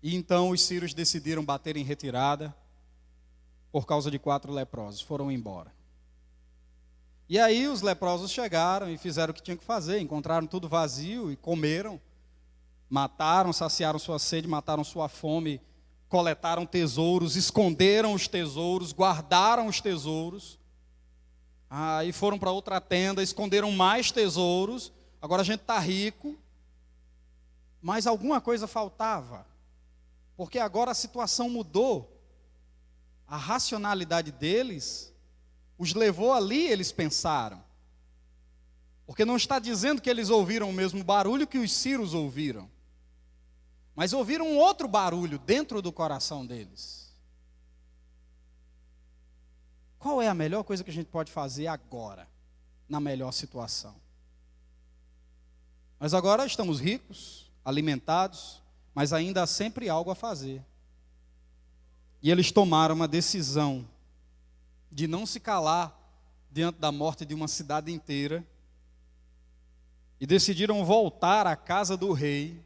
E então os sírios decidiram bater em retirada por causa de 4 leprosos. Foram embora. E aí os leprosos chegaram e fizeram o que tinham que fazer, encontraram tudo vazio e comeram, mataram, saciaram sua sede, mataram sua fome, coletaram tesouros, esconderam os tesouros, guardaram os tesouros. Aí foram para outra tenda, esconderam mais tesouros. Agora a gente está rico, mas alguma coisa faltava, porque agora a situação mudou. A racionalidade deles os levou ali, eles pensaram. Porque não está dizendo que eles ouviram o mesmo barulho que os sírios ouviram, mas ouviram um outro barulho dentro do coração deles. Qual é a melhor coisa que a gente pode fazer agora, na melhor situação? Mas agora estamos ricos, alimentados, mas ainda há sempre algo a fazer. E eles tomaram uma decisão de não se calar diante da morte de uma cidade inteira e decidiram voltar à casa do rei.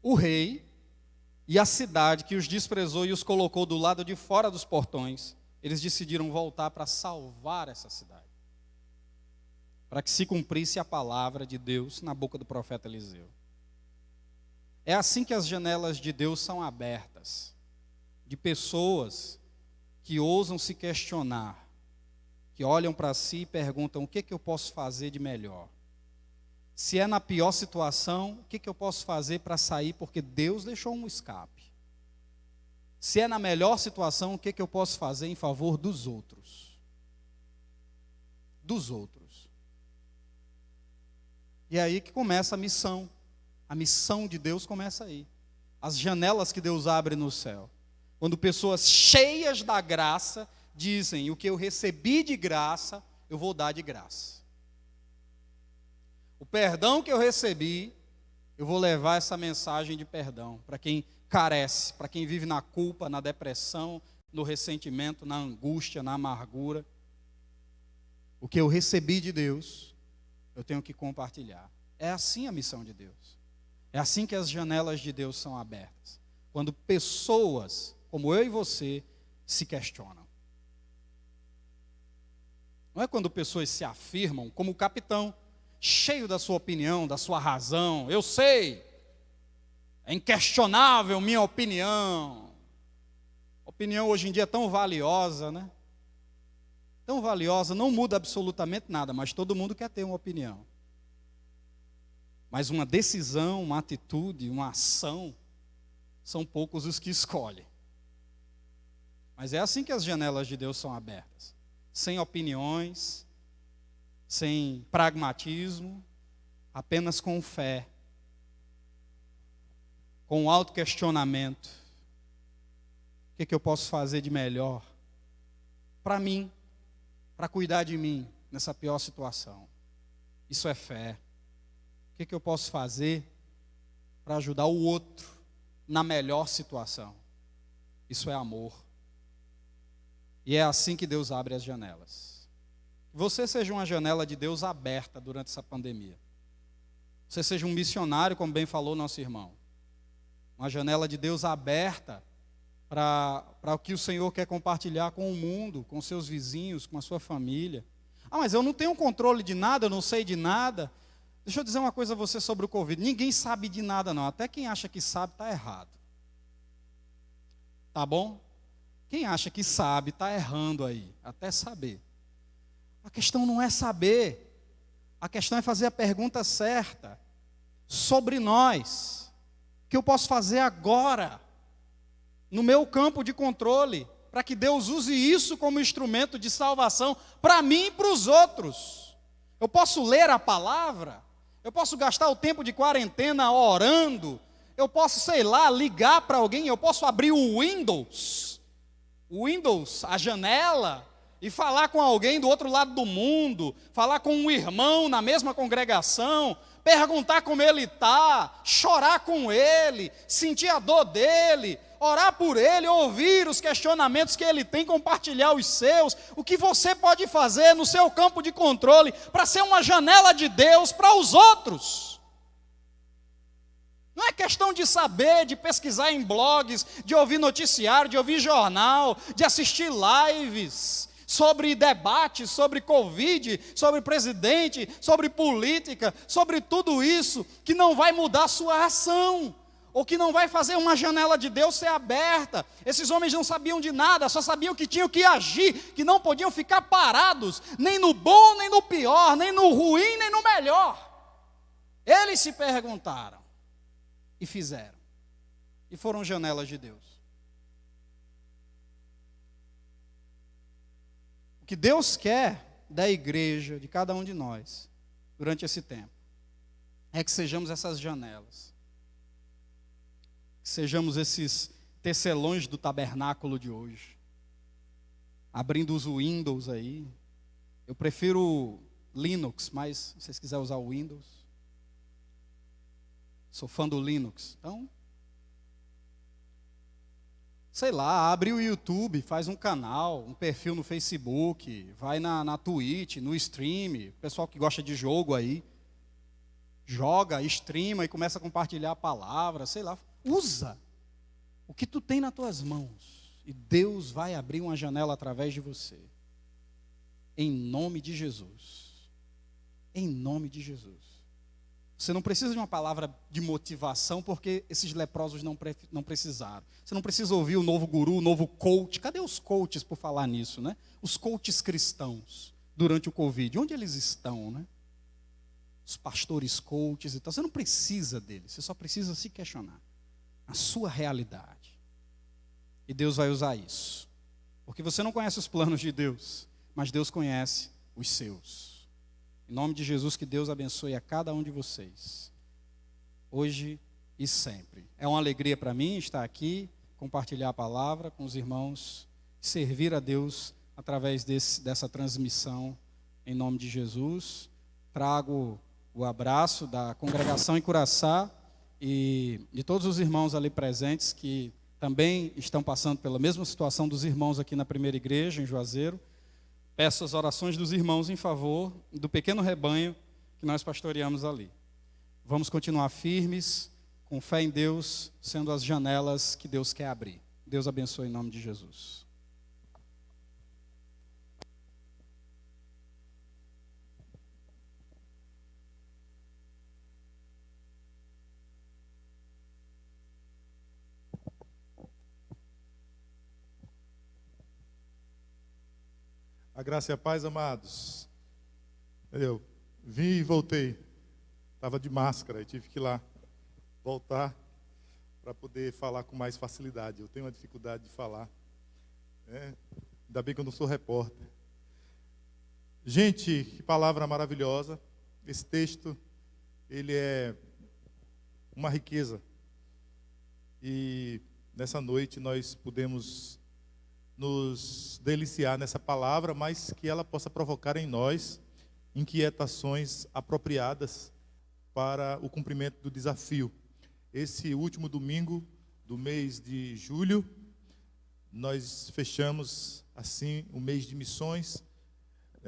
O rei e a cidade que os desprezou e os colocou do lado de fora dos portões, eles decidiram voltar para salvar essa cidade, para que se cumprisse a palavra de Deus na boca do profeta Eliseu. É assim que as janelas de Deus são abertas, de pessoas que ousam se questionar, que olham para si e perguntam: o que eu posso fazer de melhor? Se é na pior situação, o que eu posso fazer para sair, porque Deus deixou um escape? Se é na melhor situação, o que eu posso fazer em favor dos outros? Dos outros. E é aí que começa a missão. A missão de Deus começa aí. As janelas que Deus abre no céu. Quando pessoas cheias da graça dizem: o que eu recebi de graça, eu vou dar de graça. O perdão que eu recebi, eu vou levar essa mensagem de perdão para quem carece, para quem vive na culpa, na depressão, no ressentimento, na angústia, na amargura. O que eu recebi de Deus, eu tenho que compartilhar. É assim a missão de Deus. É assim que as janelas de Deus são abertas. Quando pessoas como eu e você se questionam. Não é quando pessoas se afirmam como o capitão, cheio da sua opinião, da sua razão. Eu sei, é inquestionável minha opinião. A opinião hoje em dia é tão valiosa, né? Tão valiosa, não muda absolutamente nada, mas todo mundo quer ter uma opinião. Mas uma decisão, uma atitude, uma ação, são poucos os que escolhem. Mas é assim que as janelas de Deus são abertas. Sem opiniões, sem pragmatismo, apenas com fé, com autoquestionamento. O que eu posso fazer de melhor para mim, para cuidar de mim nessa pior situação? Isso é fé. O que eu posso fazer para ajudar o outro na melhor situação? Isso é amor. E é assim que Deus abre as janelas. Que você seja uma janela de Deus aberta durante essa pandemia. Você seja um missionário, como bem falou nosso irmão. Uma janela de Deus aberta para o que o Senhor quer compartilhar com o mundo, com seus vizinhos, com a sua família. Ah, mas eu não tenho controle de nada, eu não sei de nada. Deixa eu dizer uma coisa a você sobre o Covid. Ninguém sabe de nada não. Até quem acha que sabe está errado. Tá bom? Quem acha que sabe está errando aí, até saber. A questão não é saber. A questão é fazer a pergunta certa sobre nós. O que eu posso fazer agora, no meu campo de controle, para que Deus use isso como instrumento de salvação para mim e para os outros? Eu posso ler a palavra? Eu posso gastar o tempo de quarentena orando? Eu posso, sei lá, ligar para alguém? Eu posso abrir o Windows, a janela, e falar com alguém do outro lado do mundo, falar com um irmão na mesma congregação, perguntar como ele está, chorar com ele, sentir a dor dele, orar por ele, ouvir os questionamentos que ele tem, compartilhar os seus. O que você pode fazer no seu campo de controle para ser uma janela de Deus para os outros? Não é questão de saber, de pesquisar em blogs, de ouvir noticiário, de ouvir jornal, de assistir lives. sobre debate, sobre Covid, sobre presidente, sobre política, sobre tudo isso, que não vai mudar a sua ação, ou que não vai fazer uma janela de Deus ser aberta. Esses homens não sabiam de nada, só sabiam que tinham que agir, que não podiam ficar parados, nem no bom, nem no pior, nem no ruim, nem no melhor. Eles se perguntaram e fizeram, e foram janelas de Deus. O que Deus quer da igreja, de cada um de nós, durante esse tempo, é que sejamos essas janelas. Que sejamos esses tecelões do tabernáculo de hoje. Abrindo os Windows aí. Eu prefiro Linux, mas se vocês quiserem usar o Windows. Sou fã do Linux. Então, sei lá, abre o YouTube, faz um canal, um perfil no Facebook, vai na Twitch, no stream, pessoal que gosta de jogo aí, joga, streama e começa a compartilhar a palavra, sei lá, usa o que tu tem nas tuas mãos e Deus vai abrir uma janela através de você, em nome de Jesus, em nome de Jesus. Você não precisa de uma palavra de motivação, porque esses leprosos não precisaram. Você não precisa ouvir o novo guru, o novo coach. Cadê os coaches por falar nisso, né? Os coaches cristãos, durante o Covid. Onde eles estão, né? Os pastores coaches e tal. Você não precisa deles, você só precisa se questionar. A sua realidade. E Deus vai usar isso. Porque você não conhece os planos de Deus, mas Deus conhece os seus. Em nome de Jesus, que Deus abençoe a cada um de vocês, hoje e sempre. É uma alegria para mim estar aqui, compartilhar a palavra com os irmãos, servir a Deus através dessa transmissão, em nome de Jesus. Trago o abraço da congregação em Curaçá e de todos os irmãos ali presentes que também estão passando pela mesma situação dos irmãos aqui na primeira igreja, em Juazeiro. Peço as orações dos irmãos em favor do pequeno rebanho que nós pastoreamos ali. Vamos continuar firmes, com fé em Deus, sendo as janelas que Deus quer abrir. Deus abençoe em nome de Jesus. A graça e a paz, amados. Eu vim e voltei. Estava de máscara e tive que ir lá voltar para poder falar com mais facilidade. Eu tenho uma dificuldade de falar. Ainda bem que eu não sou repórter. Gente, que palavra maravilhosa. Esse texto, ele é uma riqueza. E nessa noite nós podemos nos deliciar nessa palavra, mas que ela possa provocar em nós inquietações apropriadas para o cumprimento do desafio. Esse último domingo do mês de julho, nós fechamos assim o mês de missões.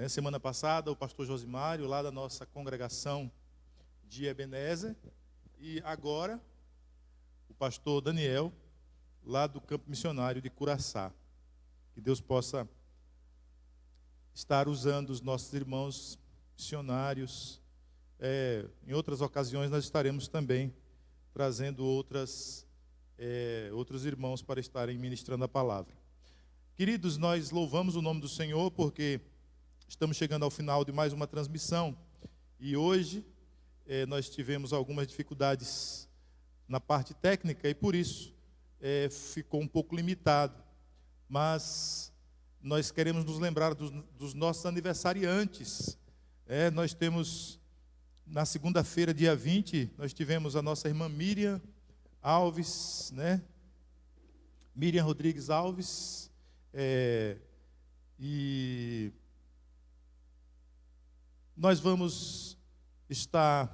Semana passada, o pastor Josimário, lá da nossa congregação de Ebenezer, e agora o pastor Daniel, lá do campo missionário de Curaçá. Que Deus possa estar usando os nossos irmãos missionários. Em outras ocasiões nós estaremos também trazendo outros irmãos para estarem ministrando a palavra. Queridos, nós louvamos o nome do Senhor porque estamos chegando ao final de mais uma transmissão. E hoje nós tivemos algumas dificuldades na parte técnica e por isso ficou um pouco limitado. Mas nós queremos nos lembrar dos nossos aniversariantes. Nós temos, na segunda-feira, dia 20, nós tivemos a nossa irmã Miriam Alves, Miriam Rodrigues Alves, e nós vamos estar,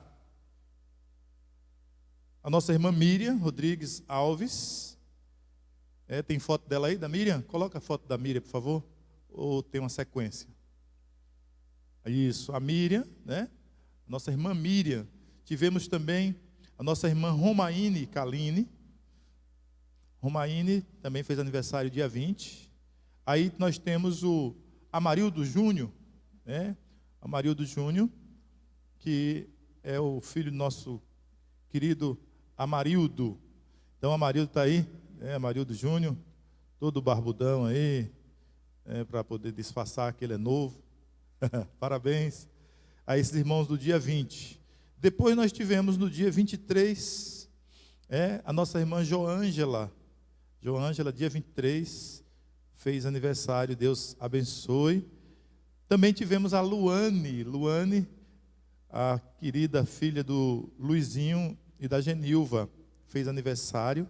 a nossa irmã Miriam Rodrigues Alves. Tem foto dela aí, da Miriam? Coloca a foto da Miriam, por favor. Ou tem uma sequência? Isso, a Miriam, Nossa irmã Miriam. Tivemos também a nossa irmã Romaine Kaline. Romaine também fez aniversário dia 20. Aí nós temos Amarildo Júnior, né? Amarildo Júnior, que é o filho do nosso querido Amarildo. Então, Amarildo está aí, Amarildo Júnior, todo barbudão aí, para poder disfarçar que ele é novo. Parabéns a esses irmãos do dia 20. Depois nós tivemos no dia 23, a nossa irmã Joângela. Joângela, dia 23, fez aniversário, Deus abençoe. Também tivemos a Luane, a querida filha do Luizinho e da Genilva, fez aniversário.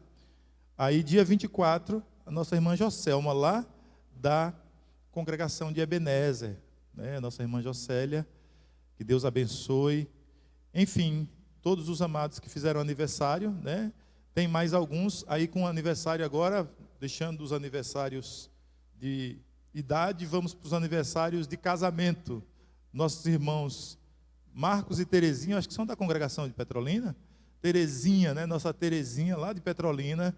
Aí, dia 24, a nossa irmã Joselma, lá da congregação de Ebenezer, né? Nossa irmã Jocélia, que Deus abençoe. Enfim, todos os amados que fizeram aniversário, né? Tem mais alguns aí com aniversário agora, deixando os aniversários de idade, vamos para os aniversários de casamento. Nossos irmãos Marcos e Terezinha, acho que são da congregação de Petrolina. Terezinha, né? Nossa Terezinha, lá de Petrolina,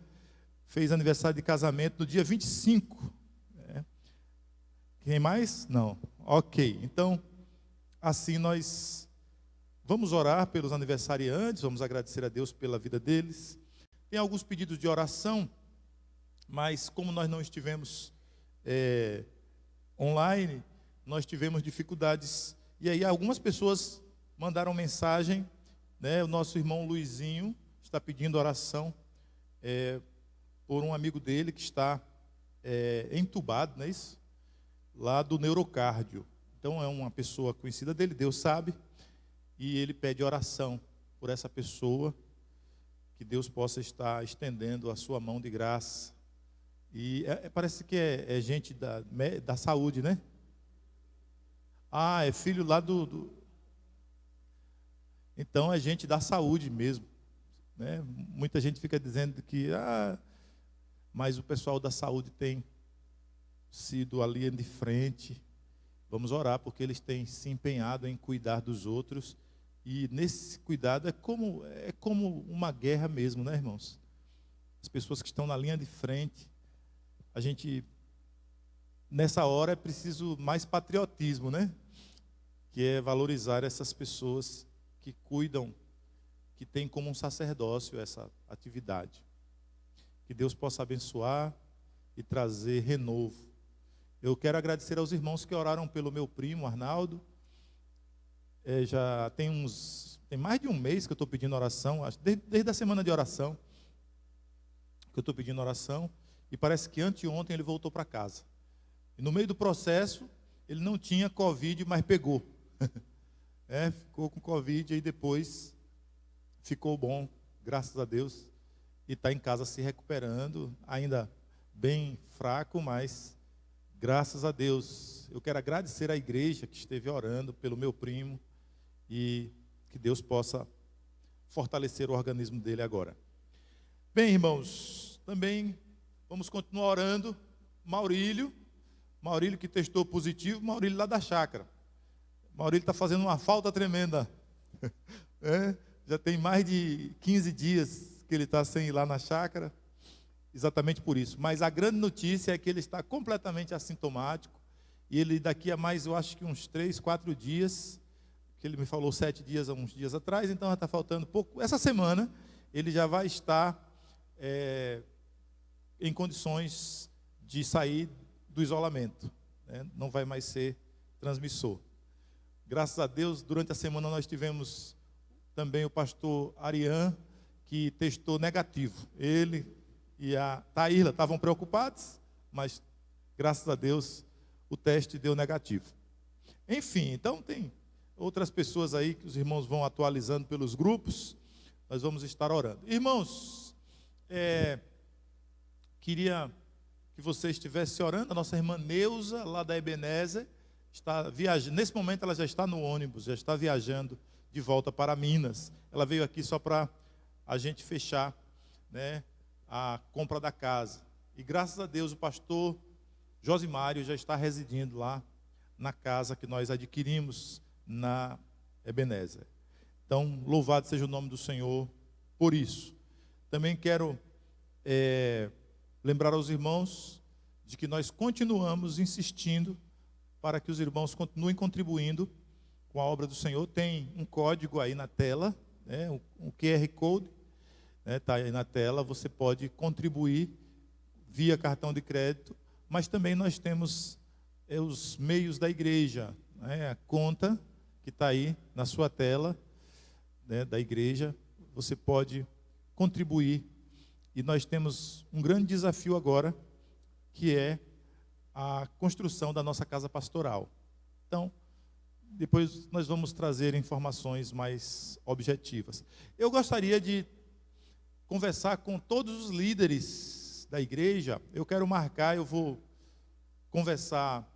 fez aniversário de casamento no dia 25. Né? Quem mais? Não. Ok. Então, assim nós vamos orar pelos aniversariantes, vamos agradecer a Deus pela vida deles. Tem alguns pedidos de oração, mas como nós não estivemos online, nós tivemos dificuldades. E aí algumas pessoas mandaram mensagem, né? O nosso irmão Luizinho está pedindo oração por um amigo dele que está entubado, não é isso? Lá do neurocárdio. Então é uma pessoa conhecida dele, Deus sabe, e ele pede oração por essa pessoa, que Deus possa estar estendendo a sua mão de graça. E parece que é gente da saúde, né? Ah, é filho lá Então é gente da saúde mesmo, né? Muita gente fica dizendo que mas o pessoal da saúde tem sido a linha de frente. Vamos orar, porque eles têm se empenhado em cuidar dos outros. E nesse cuidado é como uma guerra mesmo, né, irmãos? As pessoas que estão na linha de frente, a gente, nessa hora, é preciso mais patriotismo, né? Que é valorizar essas pessoas que cuidam, que têm como um sacerdócio essa atividade. Que Deus possa abençoar e trazer renovo. Eu quero agradecer aos irmãos que oraram pelo meu primo, Arnaldo. Já tem mais de um mês que eu estou pedindo oração, desde a semana de oração, que eu estou pedindo oração, e parece que anteontem ele voltou para casa. E no meio do processo, ele não tinha Covid, mas pegou. Ficou com Covid e depois ficou bom, graças a Deus, e está em casa se recuperando, ainda bem fraco, mas graças a Deus. Eu quero agradecer à igreja que esteve orando pelo meu primo e que Deus possa fortalecer o organismo dele agora. Bem, irmãos, também vamos continuar orando. Maurílio que testou positivo, Maurílio lá da chácara. Maurílio está fazendo uma falta tremenda. Já tem mais de 15 dias que ele está sem ir lá na chácara, exatamente por isso. Mas a grande notícia é que ele está completamente assintomático, e ele daqui a mais, eu acho que uns 3, 4 dias, que ele me falou 7 dias, há uns dias atrás, então já está faltando pouco. Essa semana ele já vai estar em condições de sair do isolamento, né? Não vai mais ser transmissor. Graças a Deus, durante a semana nós tivemos também o pastor Arian, que testou negativo. Ele e a Taíla estavam preocupados, mas graças a Deus o teste deu negativo. Enfim, então tem outras pessoas aí que os irmãos vão atualizando pelos grupos, nós vamos estar orando. Irmãos, queria que você estivesse orando. A nossa irmã Neuza, lá da Ebenezer, está viajando. Nesse momento ela já está no ônibus, já está viajando de volta para Minas. Ela veio aqui só para a gente fechar, né, a compra da casa. E graças a Deus o pastor Josimário já está residindo lá na casa que nós adquirimos na Ebenezer. Então, louvado seja o nome do Senhor por isso. Também quero lembrar aos irmãos de que nós continuamos insistindo para que os irmãos continuem contribuindo com a obra do Senhor. Tem um código aí na tela, né, um QR Code, está aí na tela, você pode contribuir via cartão de crédito, mas também nós temos os meios da igreja, né, a conta que está aí na sua tela, né, da igreja, você pode contribuir. E nós temos um grande desafio agora, que é a construção da nossa casa pastoral. Então, depois nós vamos trazer informações mais objetivas. Eu gostaria de conversar com todos os líderes da igreja. Eu quero marcar, eu vou conversar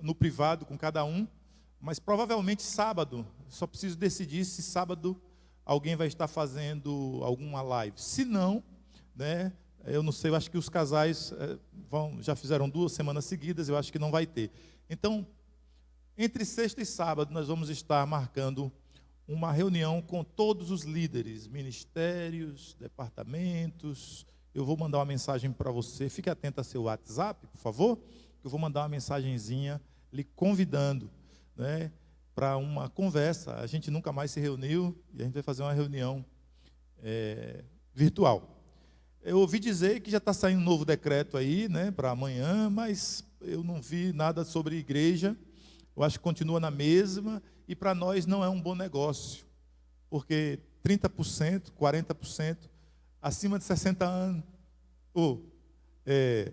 no privado com cada um, mas provavelmente sábado, só preciso decidir se sábado alguém vai estar fazendo alguma live. Se não, né, eu não sei, eu acho que os casais já fizeram 2 semanas seguidas, eu acho que não vai ter. Então, entre sexta e sábado, nós vamos estar marcando uma reunião com todos os líderes, ministérios, departamentos. Eu vou mandar uma mensagem para você, fique atento a seu WhatsApp, por favor, que eu vou mandar uma mensagenzinha lhe convidando, né, para uma conversa. A gente nunca mais se reuniu e a gente vai fazer uma reunião virtual. Eu ouvi dizer que já está saindo um novo decreto aí, né, para amanhã, mas eu não vi nada sobre igreja. Eu acho que continua na mesma, e para nós não é um bom negócio, porque 30%, 40% acima de 60 anos, ou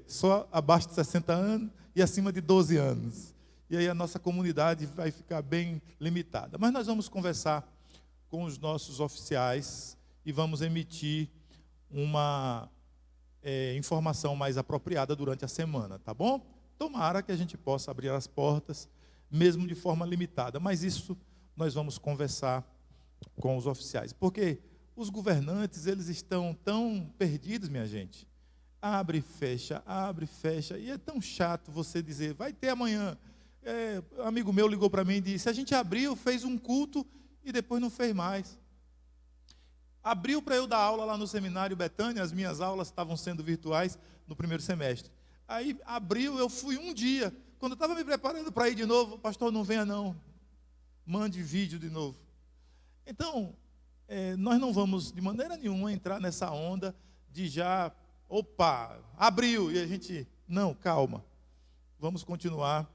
só abaixo de 60 anos e acima de 12 anos. E aí a nossa comunidade vai ficar bem limitada. Mas nós vamos conversar com os nossos oficiais e vamos emitir uma informação mais apropriada durante a semana, tá bom? Tomara que a gente possa abrir as portas, mesmo de forma limitada, mas isso nós vamos conversar com os oficiais, porque os governantes, eles estão tão perdidos, minha gente. Abre e fecha, e é tão chato você dizer, vai ter amanhã. Um amigo meu ligou para mim e disse, a gente abriu, fez um culto e depois não fez mais. Abriu para eu dar aula lá no seminário Betânia, as minhas aulas estavam sendo virtuais no primeiro semestre. Aí abriu, eu fui um dia. Quando eu estava me preparando para ir de novo, pastor, não venha não, mande vídeo de novo. Então, nós não vamos de maneira nenhuma entrar nessa onda de já, opa, abriu, e a gente, não, calma. Vamos continuar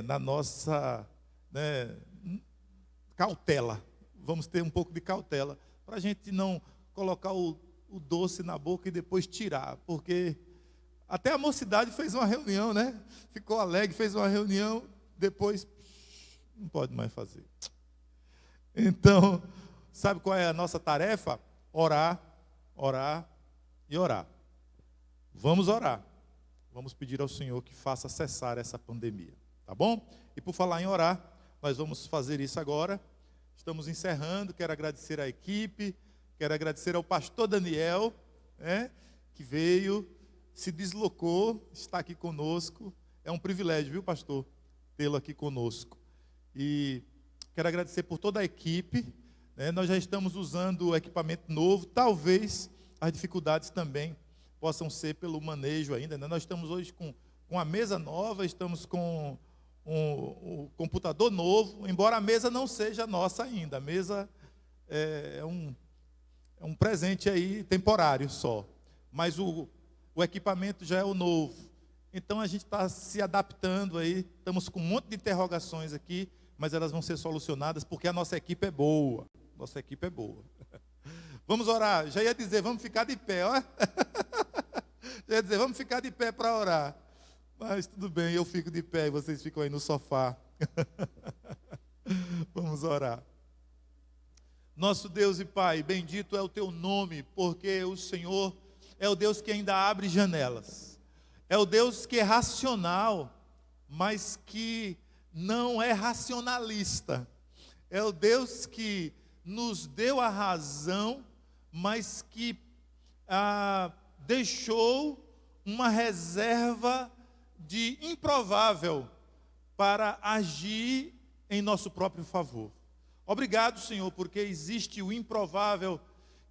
na nossa cautela. Vamos ter um pouco de cautela, para a gente não colocar o doce na boca e depois tirar, porque até a mocidade fez uma reunião, né? Ficou alegre, fez uma reunião, depois não pode mais fazer. Então, sabe qual é a nossa tarefa? Orar, orar e orar. Vamos orar. Vamos pedir ao Senhor que faça cessar essa pandemia, tá bom? E por falar em orar, nós vamos fazer isso agora. Estamos encerrando, quero agradecer à equipe, quero agradecer ao pastor Daniel, que veio, se deslocou, está aqui conosco. É um privilégio, viu, pastor, tê-lo aqui conosco. E quero agradecer por toda a equipe. Nós já estamos usando o equipamento novo. Talvez as dificuldades também possam ser pelo manejo ainda, né? Nós estamos hoje com a mesa nova, estamos com um computador novo, embora a mesa não seja nossa ainda. A mesa é um presente aí temporário só. Mas o equipamento já é o novo. Então a gente está se adaptando aí, estamos com um monte de interrogações aqui, mas elas vão ser solucionadas porque a nossa equipe é boa. Nossa equipe é boa. Vamos orar. Já ia dizer, vamos ficar de pé, ó. Já ia dizer, vamos ficar de pé para orar. Mas tudo bem, eu fico de pé e vocês ficam aí no sofá. Vamos orar. Nosso Deus e Pai, bendito é o teu nome, porque o Senhor é o Deus que ainda abre janelas. É o Deus que é racional, mas que não é racionalista. É o Deus que nos deu a razão, mas que deixou uma reserva de improvável para agir em nosso próprio favor. Obrigado, Senhor, porque existe o improvável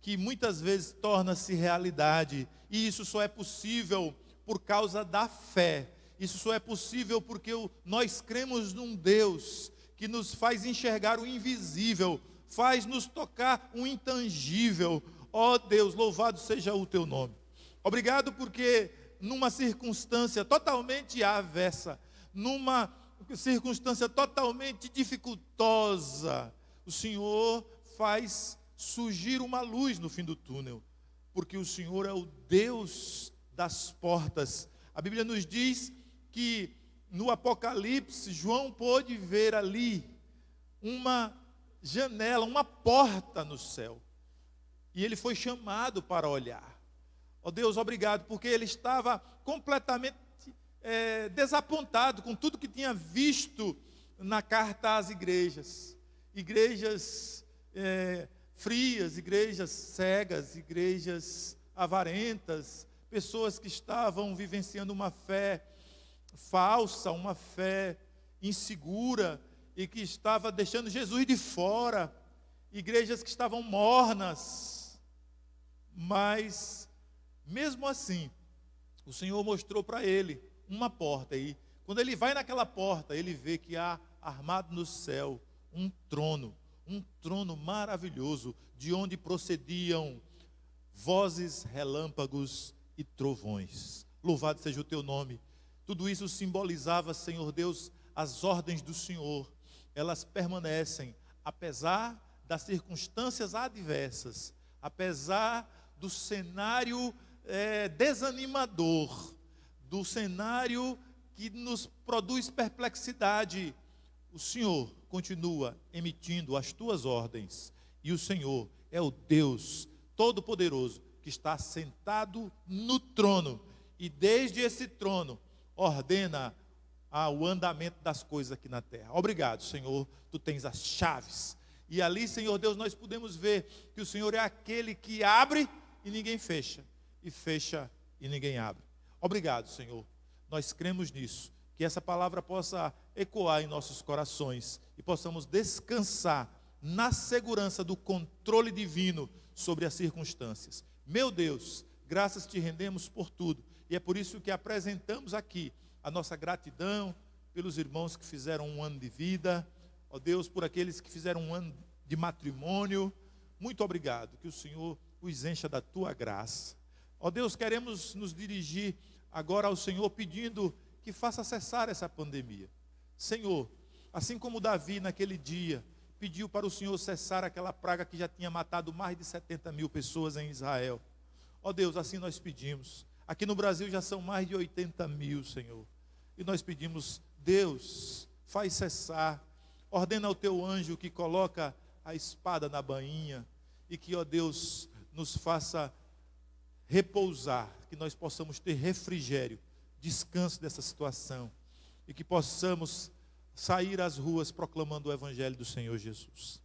que muitas vezes torna-se realidade, e isso só é possível por causa da fé. Isso só é possível porque nós cremos num Deus que nos faz enxergar o invisível, faz nos tocar o intangível. Ó Deus, louvado seja o teu nome. Obrigado porque numa circunstância totalmente avessa, numa circunstância totalmente dificultosa, o Senhor faz surgir uma luz no fim do túnel, porque o Senhor é o Deus das portas. A Bíblia nos diz que no Apocalipse, João pôde ver ali uma janela, uma porta no céu, e ele foi chamado para olhar. Ó Deus, obrigado, porque ele estava completamente desapontado com tudo que tinha visto na carta às igrejas. Igrejas frias, igrejas cegas, igrejas avarentas, pessoas que estavam vivenciando uma fé falsa, uma fé insegura e que estava deixando Jesus de fora, igrejas que estavam mornas. Mas mesmo assim, o Senhor mostrou para ele uma porta, e quando ele vai naquela porta, ele vê que há armado no céu um trono maravilhoso, de onde procediam vozes, relâmpagos e trovões. Louvado seja o teu nome. Tudo isso simbolizava, Senhor Deus, as ordens do Senhor. Elas permanecem, apesar das circunstâncias adversas, apesar do cenário desanimador, do cenário que nos produz perplexidade. O Senhor continua emitindo as tuas ordens, e o Senhor é o Deus Todo-Poderoso que está sentado no trono, e desde esse trono ordena o andamento das coisas aqui na terra. Obrigado, Senhor, tu tens as chaves, e ali, Senhor Deus, nós podemos ver que o Senhor é aquele que abre e ninguém fecha, e fecha e ninguém abre. Obrigado, Senhor, nós cremos nisso, que essa palavra possa ecoar em nossos corações e possamos descansar na segurança do controle divino sobre as circunstâncias. Meu Deus, graças te rendemos por tudo, e é por isso que apresentamos aqui a nossa gratidão pelos irmãos que fizeram um ano de vida, ó Deus, por aqueles que fizeram um ano de matrimônio. Muito obrigado, que o Senhor os encha da tua graça. Ó Deus, queremos nos dirigir agora ao Senhor pedindo que faça cessar essa pandemia. Senhor, assim como Davi naquele dia pediu para o Senhor cessar aquela praga que já tinha matado mais de 70 mil pessoas em Israel. Ó Deus, assim nós pedimos. Aqui no Brasil já são mais de 80 mil, Senhor. E nós pedimos, Deus, faz cessar. Ordena ao teu anjo que coloca a espada na bainha e que, ó Deus, nos faça repousar, que nós possamos ter refrigério, descanso dessa situação e que possamos sair às ruas proclamando o Evangelho do Senhor Jesus.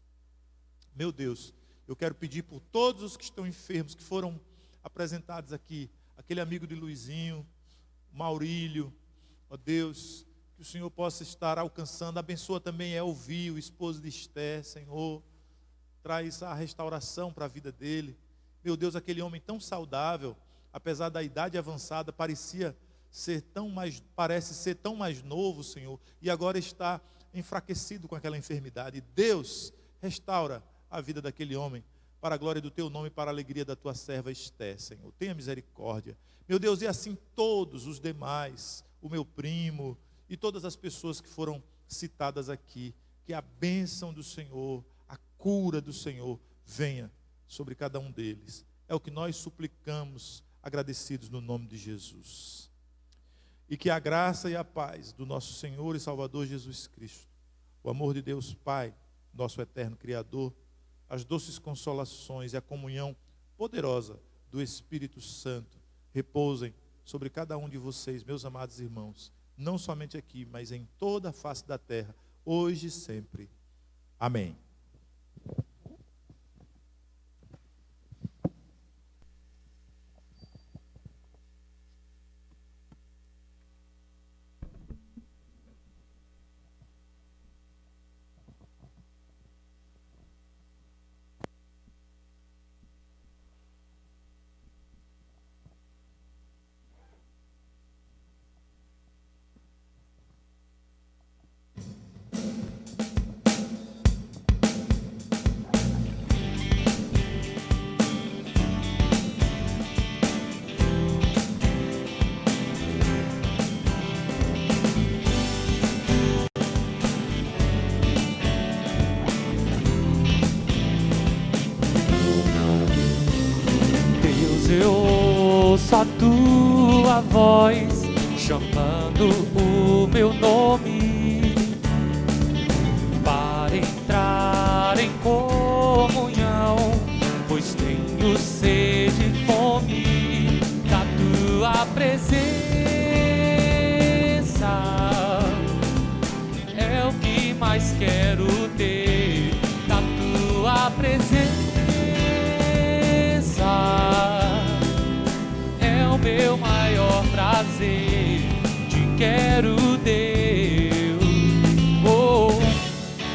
Meu Deus, eu quero pedir por todos os que estão enfermos, que foram apresentados aqui, aquele amigo de Luizinho, Maurílio, ó Deus, que o Senhor possa estar alcançando. Abençoa também Elvi, o esposo de Esther, Senhor, traz a restauração para a vida dele. Meu Deus, aquele homem tão saudável, apesar da idade avançada, parece ser tão mais novo, Senhor, e agora está enfraquecido com aquela enfermidade. Deus, restaura a vida daquele homem, para a glória do teu nome e para a alegria da tua serva Esther, Senhor. Tenha misericórdia. Meu Deus, e assim todos os demais, o meu primo e todas as pessoas que foram citadas aqui, que a bênção do Senhor, a cura do Senhor venha sobre cada um deles. É o que nós suplicamos, agradecidos no nome de Jesus. E que a graça e a paz do nosso Senhor e Salvador Jesus Cristo, o amor de Deus Pai, nosso eterno Criador, as doces consolações e a comunhão poderosa do Espírito Santo repousem sobre cada um de vocês, meus amados irmãos, não somente aqui, mas em toda a face da terra, hoje e sempre. Amém. tua voz chamando o meu nome para entrar em comunhão, pois tenho sede e fome da tua presença. É o que mais quero ter, da tua presença. É o meu maior prazer, te quero, Deus. Oh,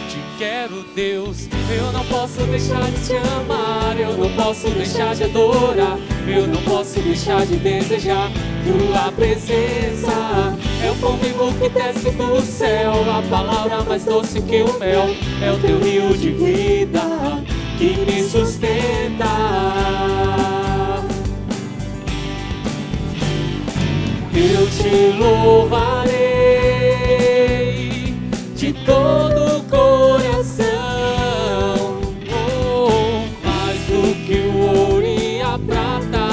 te quero, Deus. Eu não posso deixar de te amar, eu não posso deixar de adorar, eu não posso deixar de desejar tua presença. É o pão vivo que desce do céu, a palavra mais doce que o mel. É o teu rio de vida que me sustenta. Eu te louvarei de todo o coração, oh, mais do que o ouro e a prata.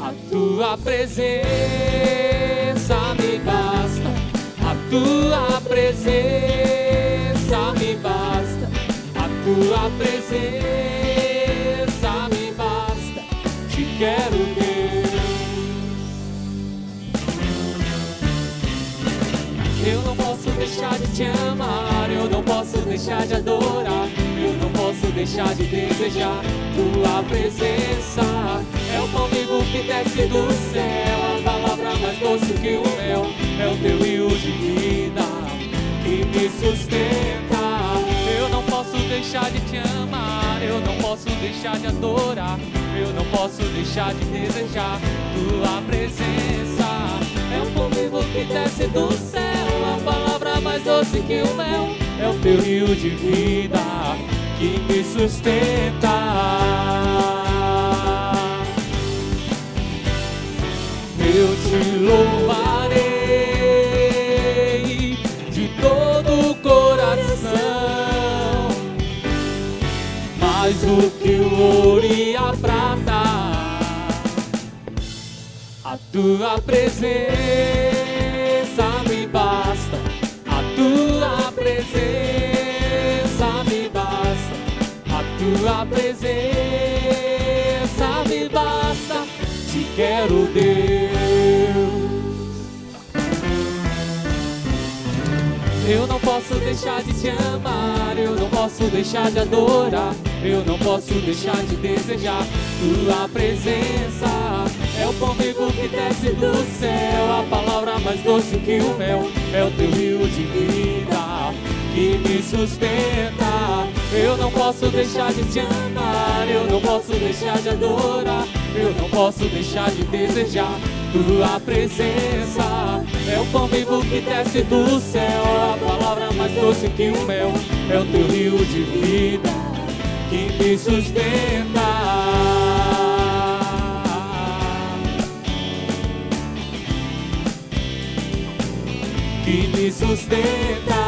A tua presença me basta, a tua presença me basta, a tua presença me basta. Te quero, Deus. Eu não posso deixar de te amar, eu não posso deixar de adorar, eu não posso deixar de desejar tua presença. É o pão vivo que desce do céu, a palavra mais doce que o mel. É o teu rio de vida que me sustenta. Eu não posso deixar de te amar, eu não posso deixar de adorar, eu não posso deixar de desejar tua presença. É o pão vivo que desce do céu, a palavra mais doce que o mel. É o teu rio de vida que me sustenta. Eu te louvarei de todo o coração, mais do que o ouro e a prata. A tua presença me basta, a tua presença me basta, a tua presença me basta. Te quero, Deus. Eu não posso deixar de te amar, eu não posso deixar de adorar, eu não posso deixar de desejar tua presença. É o pão vivo que desce do céu, a palavra mais doce que o mel. É o teu rio de vida que me sustenta. Eu não posso deixar de te amar, eu não posso deixar de adorar, eu não posso deixar de desejar tua presença. É o pão vivo que desce do céu, a palavra mais doce que o mel. É o teu rio de vida que me sustenta. Que me sustenta.